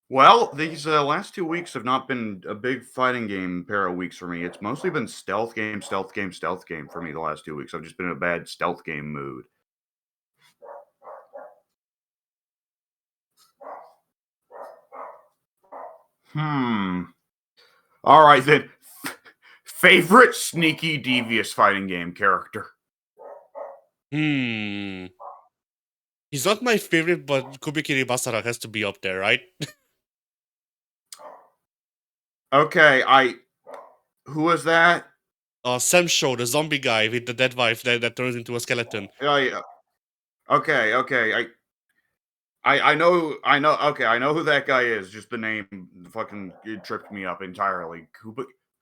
[SPEAKER 1] Well, these last 2 weeks have not been a big fighting game pair of weeks for me. It's mostly been stealth game for me the last 2 weeks. I've just been in a bad stealth game mood. All right, then. Favorite sneaky, devious fighting game character?
[SPEAKER 2] He's not my favorite, but Kubikiri Basara has to be up there, right?
[SPEAKER 1] Okay, who was that?
[SPEAKER 2] Samsho, the zombie guy with the dead wife that turns into a skeleton.
[SPEAKER 1] Oh yeah. Okay. I know. Okay, I know who that guy is. Just the name, fucking, it tripped me up entirely.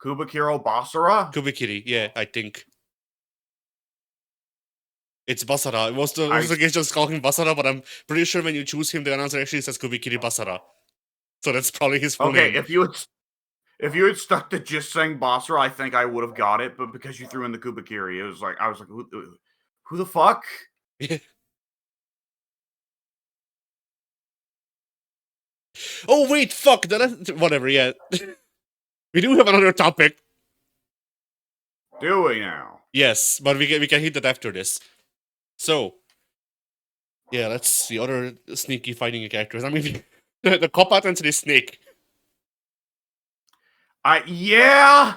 [SPEAKER 1] Kubikiro Basara.
[SPEAKER 2] Kubikiri, yeah, I think it's Basara. Most of the games just call him Basara, but I'm pretty sure when you choose him, the announcer actually says Kubikiri Basara. So that's probably his full name.
[SPEAKER 1] If you had stuck to just saying Basara, I think I would have got it. But because you threw in the Kubikiri, I was like, who the fuck?
[SPEAKER 2] Oh wait, fuck. Whatever. Yeah, we do have another topic.
[SPEAKER 1] Do we now?
[SPEAKER 2] Yes, but we can hit that after this. So, Yeah, let's see other sneaky fighting characters. I mean, the cop out answer is Snake.
[SPEAKER 1] Yeah.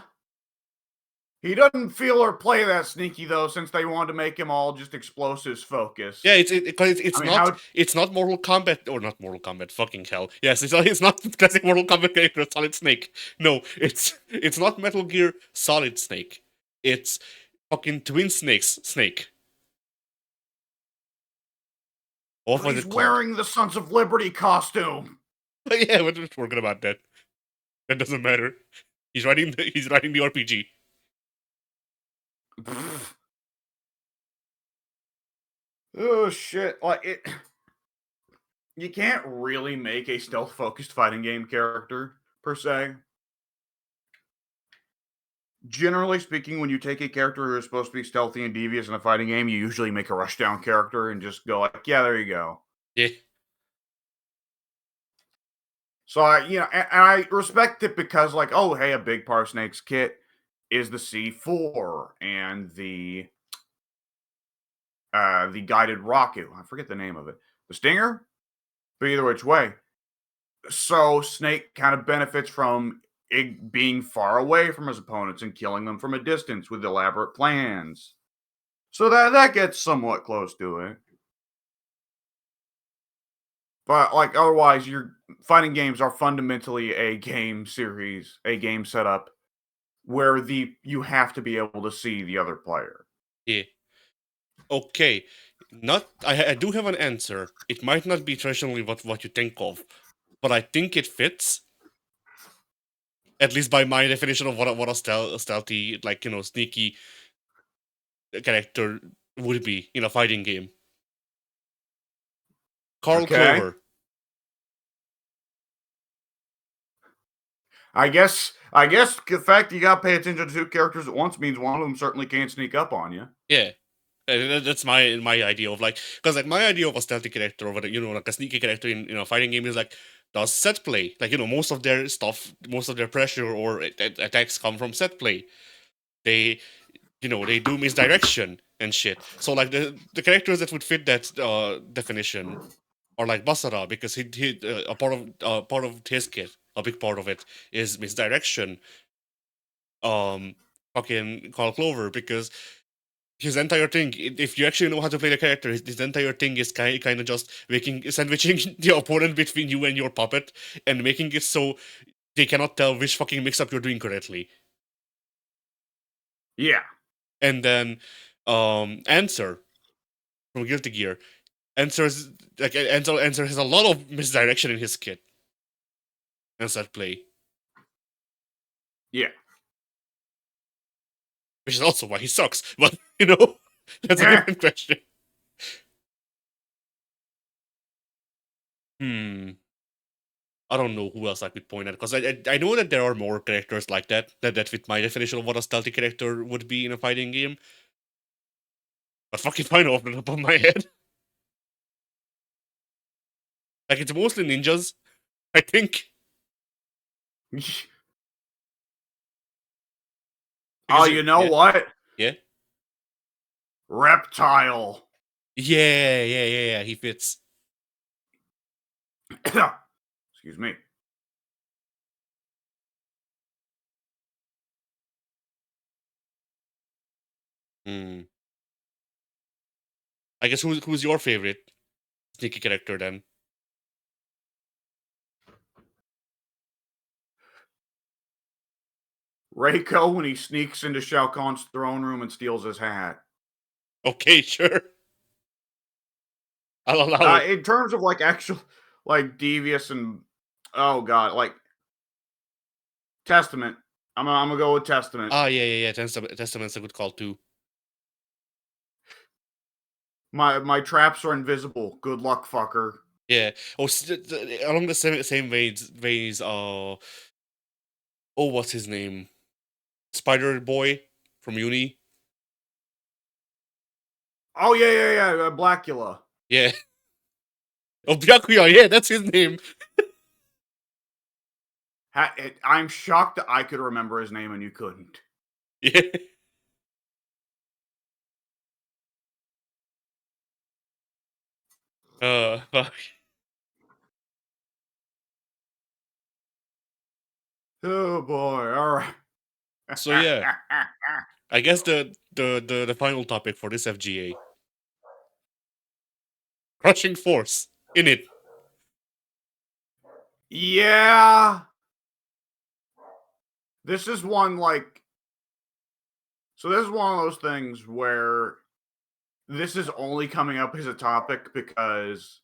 [SPEAKER 1] He doesn't feel or play that sneaky though, since they wanted to make him all just explosives focused.
[SPEAKER 2] Yeah, it's
[SPEAKER 1] I mean,
[SPEAKER 2] not Mortal Kombat or not Mortal Kombat. Fucking hell! Yes, it's not classic Mortal Kombat character Solid Snake. No, it's not Metal Gear Solid Snake. It's fucking Twin Snakes Snake. What
[SPEAKER 1] but
[SPEAKER 2] was
[SPEAKER 1] he's
[SPEAKER 2] it called?
[SPEAKER 1] wearing the Sons of Liberty costume.
[SPEAKER 2] Yeah, we're just forget about that. That doesn't matter. He's writing the RPG.
[SPEAKER 1] Oh shit! Like it, you can't really make a stealth-focused fighting game character per se. Generally speaking, when you take a character who is supposed to be stealthy and devious in a fighting game, you usually make a rushdown character and just go like, "Yeah, there you go."
[SPEAKER 2] Yeah.
[SPEAKER 1] So I respect it because like, oh hey, a big part of Snake's kit is the C4 and the guided Raku. I forget the name of it. The Stinger? But either which way. So Snake kind of benefits from it being far away from his opponents and killing them from a distance with elaborate plans. So that gets somewhat close to it. But like otherwise, your fighting games are fundamentally a game series, a game setup where you have to be able to see the other player.
[SPEAKER 2] Yeah. Okay. Not I do have an answer. It might not be traditionally what you think of, but I think it fits. At least by my definition of what a stealthy, like, sneaky character would be in a fighting game. Carl
[SPEAKER 1] Okay.
[SPEAKER 2] Clover.
[SPEAKER 1] I guess the fact you got to pay attention to two characters at once means one of them certainly can't sneak up on you.
[SPEAKER 2] Yeah. That's my idea of like, because like my idea of a stealthy character or like a sneaky character in a fighting game is like does set play. Like, most of their stuff, most of their pressure or attacks come from set play. They they do misdirection and shit. So like the characters that would fit that definition are like Basara, because he a part of his kit, a big part of it is misdirection. Um, fucking Carl Clover, because his entire thing, if you actually know how to play the character, his entire thing is kind of just sandwiching the opponent between you and your puppet and making it so they cannot tell which fucking mix up you're doing correctly.
[SPEAKER 1] Yeah.
[SPEAKER 2] And then Answer from Guilty Gear. Answer has a lot of misdirection in his kit and set play.
[SPEAKER 1] Yeah.
[SPEAKER 2] Which is also why he sucks. But that's a different question. I don't know who else I could point at, because I know that there are more characters like that fit my definition of what a stealthy character would be in a fighting game. But fucking fine off the top of my head. Like, it's mostly ninjas, I think.
[SPEAKER 1] Oh, you know what?
[SPEAKER 2] Yeah.
[SPEAKER 1] Reptile.
[SPEAKER 2] Yeah, he fits.
[SPEAKER 1] Excuse me.
[SPEAKER 2] I guess who's your favorite sneaky character then?
[SPEAKER 1] Reiko when he sneaks into Shao Kahn's throne room and steals his hat.
[SPEAKER 2] Okay, sure. I'll allow it.
[SPEAKER 1] In terms of like actual, like devious and oh god, like Testament. I'm gonna go with Testament.
[SPEAKER 2] Yeah. Testament's a good call too.
[SPEAKER 1] My traps are invisible. Good luck, fucker.
[SPEAKER 2] Yeah. Oh, along the same veins. What's his name? Spider Boy from Uni.
[SPEAKER 1] Oh yeah. Blackula.
[SPEAKER 2] Yeah. Oh, Byakuya. Yeah, that's his name.
[SPEAKER 1] I'm shocked that I could remember his name and you couldn't.
[SPEAKER 2] Yeah. Fuck.
[SPEAKER 1] Oh boy! All right.
[SPEAKER 2] So yeah, I guess the final topic for this FGA, crushing force in it.
[SPEAKER 1] Yeah. This is one like. So this is one of those things where this is only coming up as a topic because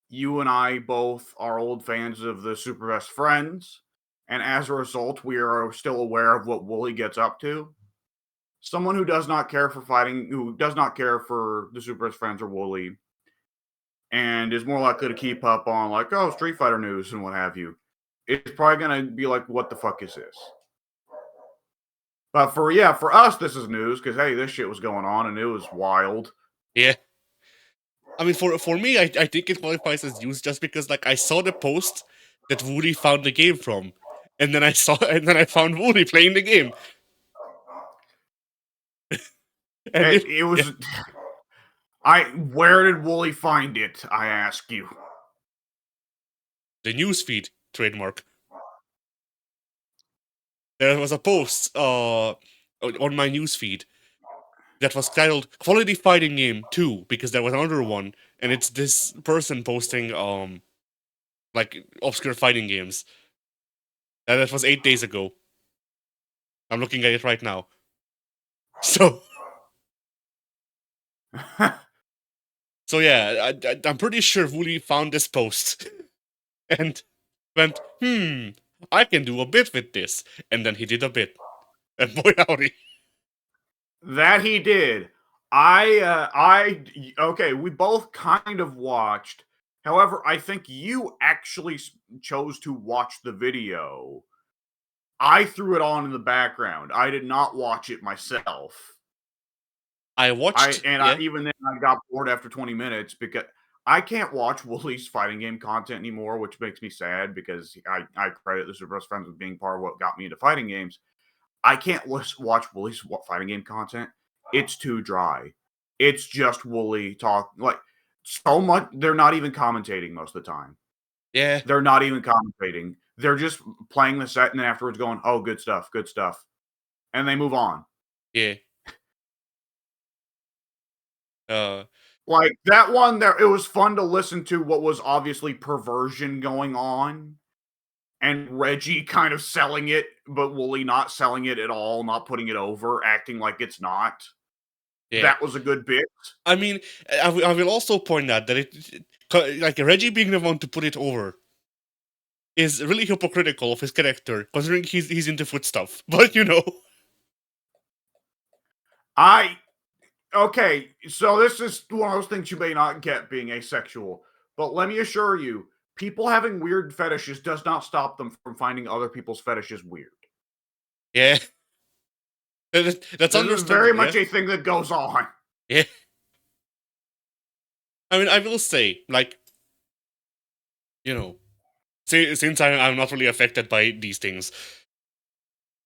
[SPEAKER 1] you and I both are old fans of the Super Best Friends, and as a result, we are still aware of what Wooly gets up to. Someone who does not care for fighting, who does not care for the Super Best Friends or Wooly, and is more likely to keep up on like, oh, Street Fighter news and what have you, it's probably gonna be like, what the fuck is this? But for us, this is news because hey, this shit was going on and it was wild.
[SPEAKER 2] Yeah. I mean, for me, I think it qualifies as news just because like I saw the post that Woody found the game from, and then I found Woody playing the game, and
[SPEAKER 1] It
[SPEAKER 2] yeah,
[SPEAKER 1] was. I where did Wooly find it? I ask you.
[SPEAKER 2] the newsfeed trademark. There was a post on my newsfeed that was titled "Quality Fighting Game 2" because there was another one, and it's this person posting like obscure fighting games. And that was 8 days ago. I'm looking at it right now. So so yeah, I'm pretty sure Wooly found this post and went, I can do a bit with this, and then he did a bit, and boy howdy.
[SPEAKER 1] That he did. Okay, we both kind of watched. However, I think you actually chose to watch the video. I threw it on in the background. I did not watch it myself.
[SPEAKER 2] I watched, yeah,
[SPEAKER 1] Even then I got bored after 20 minutes because I can't watch Wooly's fighting game content anymore, which makes me sad because I credit the Super Best Friends with being part of what got me into fighting games. I can't watch Wooly's fighting game content. It's too dry. It's just Wooly talk like so much. They're not even commentating most of the time.
[SPEAKER 2] yeah,
[SPEAKER 1] They're not even commentating. They're just playing the set and then afterwards going, "Oh, good stuff, good stuff," and they move on.
[SPEAKER 2] yeah. Uh,
[SPEAKER 1] Like that one there, it was fun to listen to what was obviously perversion going on, and Reggie kind of selling it, but Wooly not selling it at all, not putting it over, acting like it's not.
[SPEAKER 2] yeah.
[SPEAKER 1] That was a good bit.
[SPEAKER 2] I mean, I will also point out that like Reggie being the one to put it over is really hypocritical of his character, considering he's into foot stuff. But you know,
[SPEAKER 1] I Okay, so this is one of those things you may not get being asexual, but let me assure you, people having weird fetishes does not stop them from finding other people's fetishes weird.
[SPEAKER 2] yeah, that's
[SPEAKER 1] This is very
[SPEAKER 2] understandable. Yeah,
[SPEAKER 1] much a thing that goes on.
[SPEAKER 2] yeah. I mean, I will say, like, you know, since I'm not really affected by these things,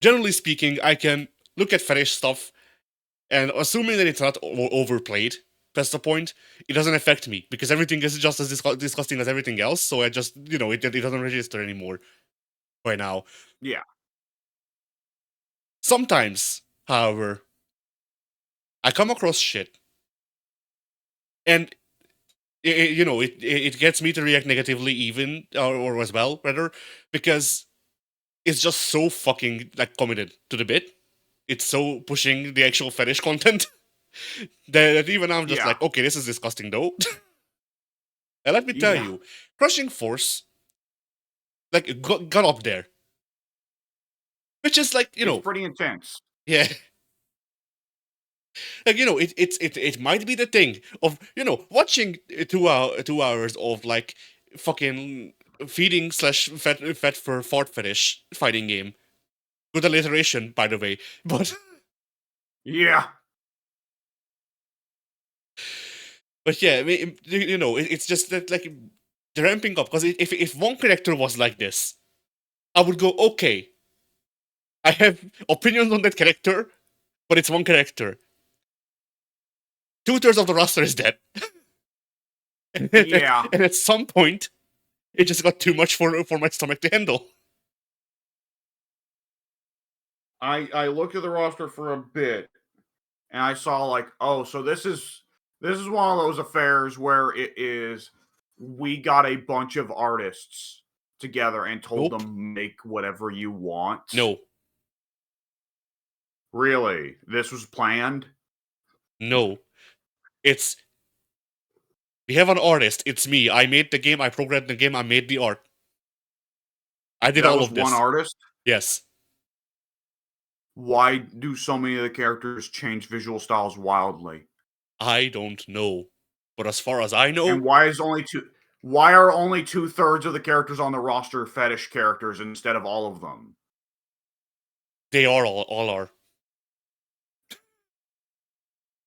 [SPEAKER 2] generally speaking, I can look at fetish stuff, and assuming that it's not overplayed, that's the point, it doesn't affect me, because everything is just as disgusting as everything else, so I just, it doesn't register anymore right now.
[SPEAKER 1] Yeah.
[SPEAKER 2] Sometimes, however, I come across shit, and it gets me to react negatively even, or as well, rather, because it's just so fucking, like, committed to the bit. It's so pushing the actual fetish content that even I'm just
[SPEAKER 1] Yeah.
[SPEAKER 2] like, okay, this is disgusting though. And let me tell
[SPEAKER 1] Yeah.
[SPEAKER 2] you, Crushing Force, like, got up there. Which is like,
[SPEAKER 1] It's pretty intense.
[SPEAKER 2] yeah. Like, it might be the thing of, watching 2 hours of like fucking feeding slash fat for fart fetish fighting game. Good alliteration, by the way. But
[SPEAKER 1] Yeah.
[SPEAKER 2] but yeah, I mean, it's just that like the ramping up, because if one character was like this, I would go, okay, I have opinions on that character, but it's one character. 2/3 of the roster is dead.
[SPEAKER 1] Yeah.
[SPEAKER 2] And at some point, it just got too much for my stomach to handle.
[SPEAKER 1] I looked at the roster for a bit, and I saw like, oh, so this is one of those affairs where it is we got a bunch of artists together and told
[SPEAKER 2] Nope.
[SPEAKER 1] them make whatever you want.
[SPEAKER 2] No.
[SPEAKER 1] Really? This was planned?
[SPEAKER 2] No. It's we have an artist. It's me. I made the game. I programmed the game. I made the art. I did
[SPEAKER 1] That
[SPEAKER 2] all
[SPEAKER 1] was
[SPEAKER 2] of
[SPEAKER 1] one
[SPEAKER 2] this.
[SPEAKER 1] artist?
[SPEAKER 2] Yes.
[SPEAKER 1] Why do so many of the characters change visual styles wildly?
[SPEAKER 2] I don't know. But as far as I know,
[SPEAKER 1] And why are only 2/3 of the characters on the roster fetish characters instead of all of them?
[SPEAKER 2] they are all are.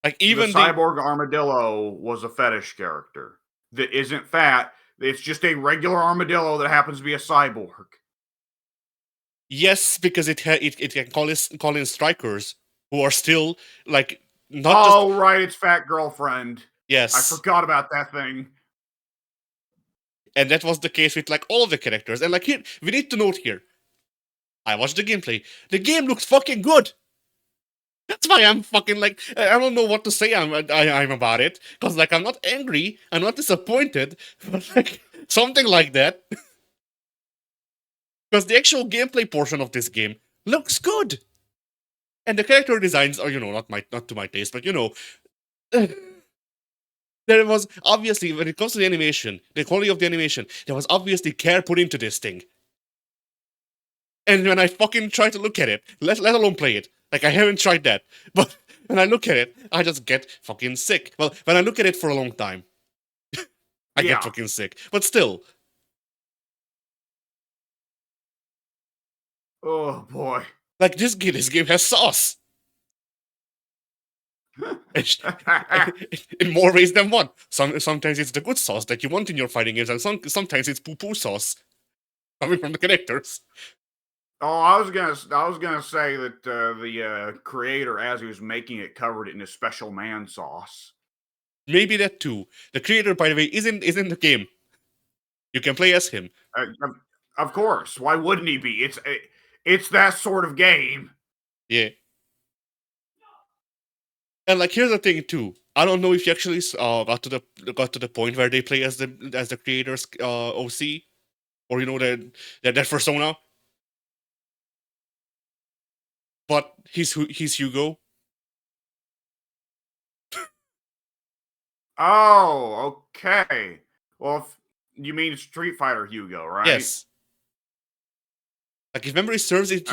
[SPEAKER 2] Like
[SPEAKER 1] The
[SPEAKER 2] even the
[SPEAKER 1] cyborg armadillo was a fetish character that isn't fat. It's just a regular armadillo that happens to be a cyborg.
[SPEAKER 2] yes, because it can call in strikers who are still like not just
[SPEAKER 1] Oh, right, it's Fat Girlfriend. I
[SPEAKER 2] yes.
[SPEAKER 1] forgot about that thing.
[SPEAKER 2] And that was the case with like all the characters. And like here, we need to note here. I watched the gameplay. The game looks fucking good. That's why I'm fucking like I don't know what to say. I'm about it because like I'm not angry. I'm not disappointed, but like something like that. Because the actual gameplay portion of this game looks good, and the character designs are not to my taste, but there was obviously when it comes to the animation, the quality of the animation, there was obviously care put into this thing. And when I fucking try to look at it, let alone play it, like I haven't tried that, but when I look at it, I just get fucking sick. Well, when I look at it for a long time, I
[SPEAKER 1] Yeah.
[SPEAKER 2] get fucking sick. But still,
[SPEAKER 1] Oh boy.
[SPEAKER 2] like this game has sauce in more ways than one. Sometimes it's the good sauce that you want in your fighting games, and sometimes it's poo poo sauce coming from the characters.
[SPEAKER 1] Oh, I was gonna say that the creator, as he was making it, covered it in a special man sauce.
[SPEAKER 2] Maybe that too. The creator, by the way, isn't the game. You can play as him.
[SPEAKER 1] Of course, why wouldn't he be? It's that sort of game.
[SPEAKER 2] Yeah. And like here's the thing too. I don't know if you actually got to the point where they play as the creators OC or that persona. But he's Hugo.
[SPEAKER 1] Oh, okay. Well, you mean Street Fighter Hugo, right?
[SPEAKER 2] Yes. Like if memory serves,
[SPEAKER 1] Okay.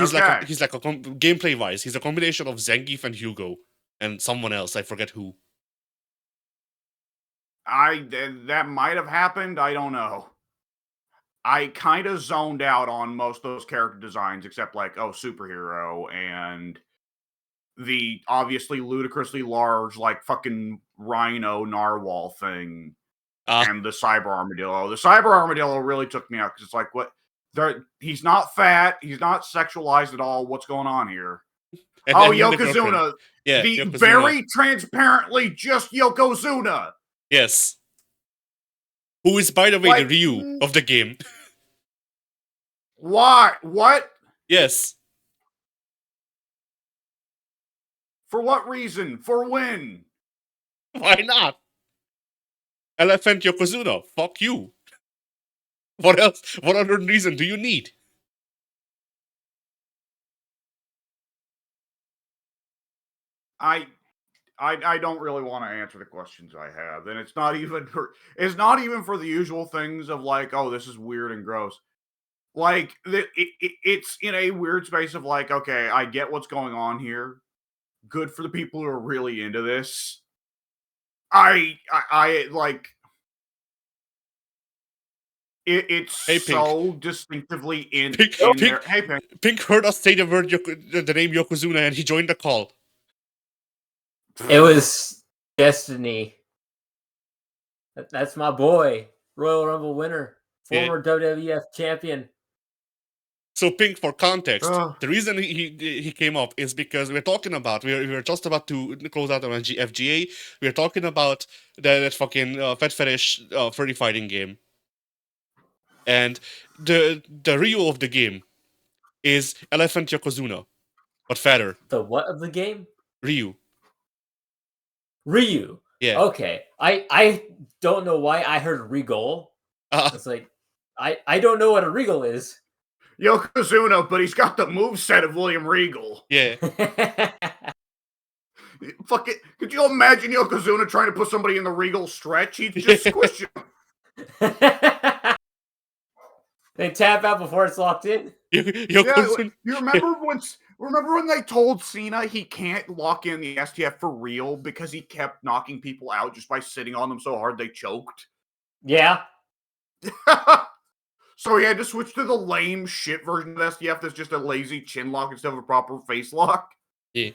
[SPEAKER 2] he's like a gameplay wise, he's a combination of Zangief and Hugo and someone else. I forget who.
[SPEAKER 1] That might have happened. I don't know. I kind of zoned out on most of those character designs, except like superhero and the obviously ludicrously large like fucking rhino narwhal thing and the cyber armadillo. The cyber armadillo really took me out because it's like what. He's not fat. He's not sexualized at all. What's going on here?
[SPEAKER 2] And
[SPEAKER 1] Oh,
[SPEAKER 2] then the girlfriend.
[SPEAKER 1] Yokozuna.
[SPEAKER 2] Yeah,
[SPEAKER 1] The
[SPEAKER 2] Yokozuna.
[SPEAKER 1] very transparently just Yokozuna.
[SPEAKER 2] Yes. Who is, by the way,
[SPEAKER 1] Like,
[SPEAKER 2] the Ryu of the game.
[SPEAKER 1] Why? What?
[SPEAKER 2] Yes.
[SPEAKER 1] For what reason? For when?
[SPEAKER 2] Why not? Elephant Yokozuna. Fuck you. What else? What other reason do you need?
[SPEAKER 1] I don't really want to answer the questions I have, and it's not even for the usual things of like, oh, this is weird and gross. Like it's in a weird space of like, okay, I get what's going on here. Good for the people who are really into this. I like it's
[SPEAKER 2] Hey, Pink.
[SPEAKER 1] so distinctively in
[SPEAKER 2] Pink,
[SPEAKER 1] there. Hey, Pink.
[SPEAKER 2] Pink heard us say the name Yokozuna, and he joined the call.
[SPEAKER 3] It was Destiny. That's my boy, Royal Rumble winner, former WWF champion.
[SPEAKER 2] So, Pink, for context,
[SPEAKER 1] Ugh.
[SPEAKER 2] the reason he came up is because we were just about to close out on FGA. We were talking about that fucking Fat Fetish furry fighting game, and the Ryu of the game is Elephant Yokozuna, but fatter.
[SPEAKER 3] The what of the game?
[SPEAKER 2] Ryu.
[SPEAKER 3] Ryu.
[SPEAKER 2] Yeah.
[SPEAKER 3] Okay. I don't know why I heard Regal.
[SPEAKER 2] Uh,
[SPEAKER 3] It's like I don't know what a Regal is.
[SPEAKER 1] Yokozuna, but he's got the moveset of William Regal.
[SPEAKER 2] yeah.
[SPEAKER 1] Fuck it. Could you imagine Yokozuna trying to put somebody in the Regal stretch? He'd just squish him.
[SPEAKER 3] They tap out before it's locked in.
[SPEAKER 2] Yokozuna.
[SPEAKER 1] You remember when they told Cena he can't lock in the STF for real because he kept knocking people out just by sitting on them so hard they choked?
[SPEAKER 3] Yeah.
[SPEAKER 1] So he had to switch to the lame shit version of STF that's just a lazy chin lock instead of a proper face lock.
[SPEAKER 2] Yeah.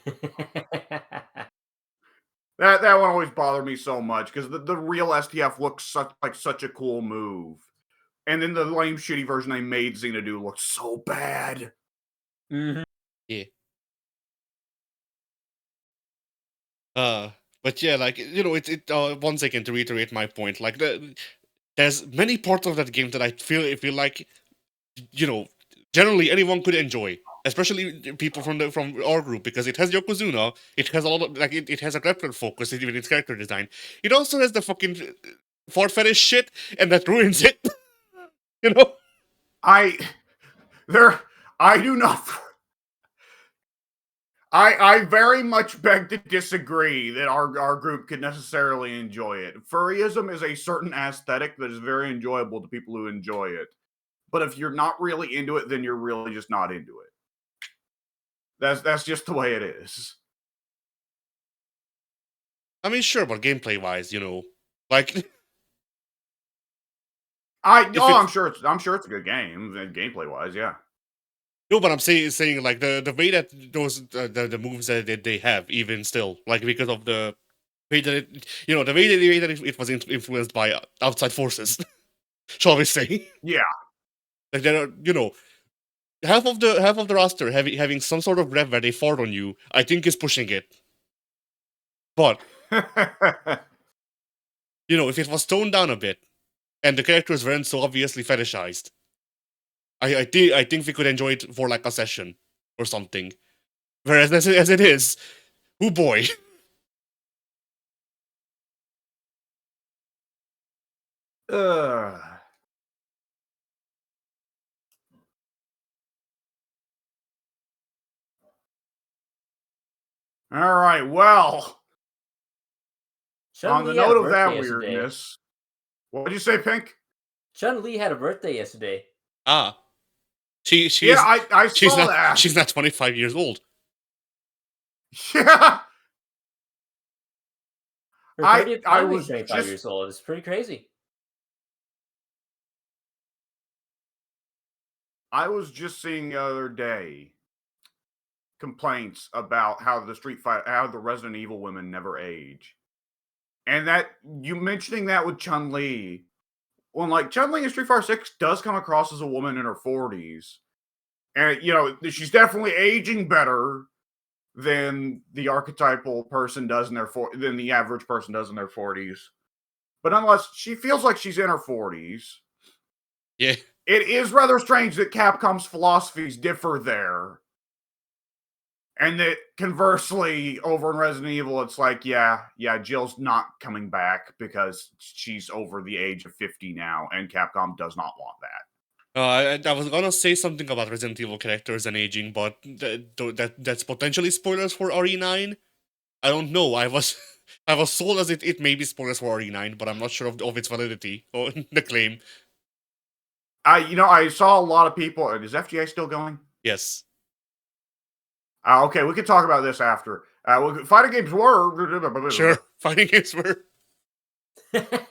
[SPEAKER 1] That one always bothered me so much because the real STF looks such a cool move. And then the lame shitty version they made Xena do looks so bad.
[SPEAKER 3] Mm-hmm.
[SPEAKER 2] Yeah. But yeah, like, you know, once again, to reiterate my point, like, there's many parts of that game that I feel like, you know, generally anyone could enjoy, especially people from our group, because it has Yokozuna, it has a lot of, like, it has a grappler focus, even its character design. It also has the fucking fart fetish shit, and that ruins it. You know?
[SPEAKER 1] I do not. I very much beg to disagree that our group could necessarily enjoy it. Furryism is a certain aesthetic that is very enjoyable to people who enjoy it. But if you're not really into it, then you're really just not into it. That's just the way it is.
[SPEAKER 2] I mean, sure, but gameplay-wise, you know, like...
[SPEAKER 1] I'm sure it's a good game, gameplay-wise, yeah.
[SPEAKER 2] No, but I'm saying like the way that those the moves that they have, even still, like, because of the way that the way that it was influenced by outside forces, shall we say?
[SPEAKER 1] Yeah.
[SPEAKER 2] Like, there are, you know, half of the roster having some sort of rev where they fart on you, I think is pushing it. But you know, if it was toned down a bit, and the characters weren't so obviously fetishized, I think we could enjoy it for like a session or something. Whereas as it is, oh boy.
[SPEAKER 1] All right, well, on the note of that weirdness, what did you say, Pink?
[SPEAKER 3] Chun-Li had a birthday yesterday.
[SPEAKER 2] Ah. I
[SPEAKER 1] saw that.
[SPEAKER 2] She's not 25 years old.
[SPEAKER 1] Yeah.
[SPEAKER 3] Her 30th time was 25 years old. It's pretty crazy.
[SPEAKER 1] I was just seeing the other day complaints about how the Resident Evil women never age. And that you mentioning that with Chun-Li, when like Chun-Li in Street Fighter 6 does come across as a woman in her 40s. And you know, she's definitely aging better than the archetypal person does than the average person does in their 40s. But nonetheless, she feels like she's in her 40s.
[SPEAKER 2] Yeah.
[SPEAKER 1] It is rather strange that Capcom's philosophies differ there. And that conversely, over in Resident Evil, it's like, yeah, Jill's not coming back because she's over the age of 50 now, and Capcom does not want that.
[SPEAKER 2] I was gonna say something about Resident Evil characters and aging, but that's potentially spoilers for RE9. I don't know. I was sold as it may be spoilers for RE9, but I'm not sure of its validity or the claim.
[SPEAKER 1] I saw a lot of people. Is FGA still going?
[SPEAKER 2] Yes.
[SPEAKER 1] Okay, we can talk about this after. Fighting games were.
[SPEAKER 2] Sure, fighting games were.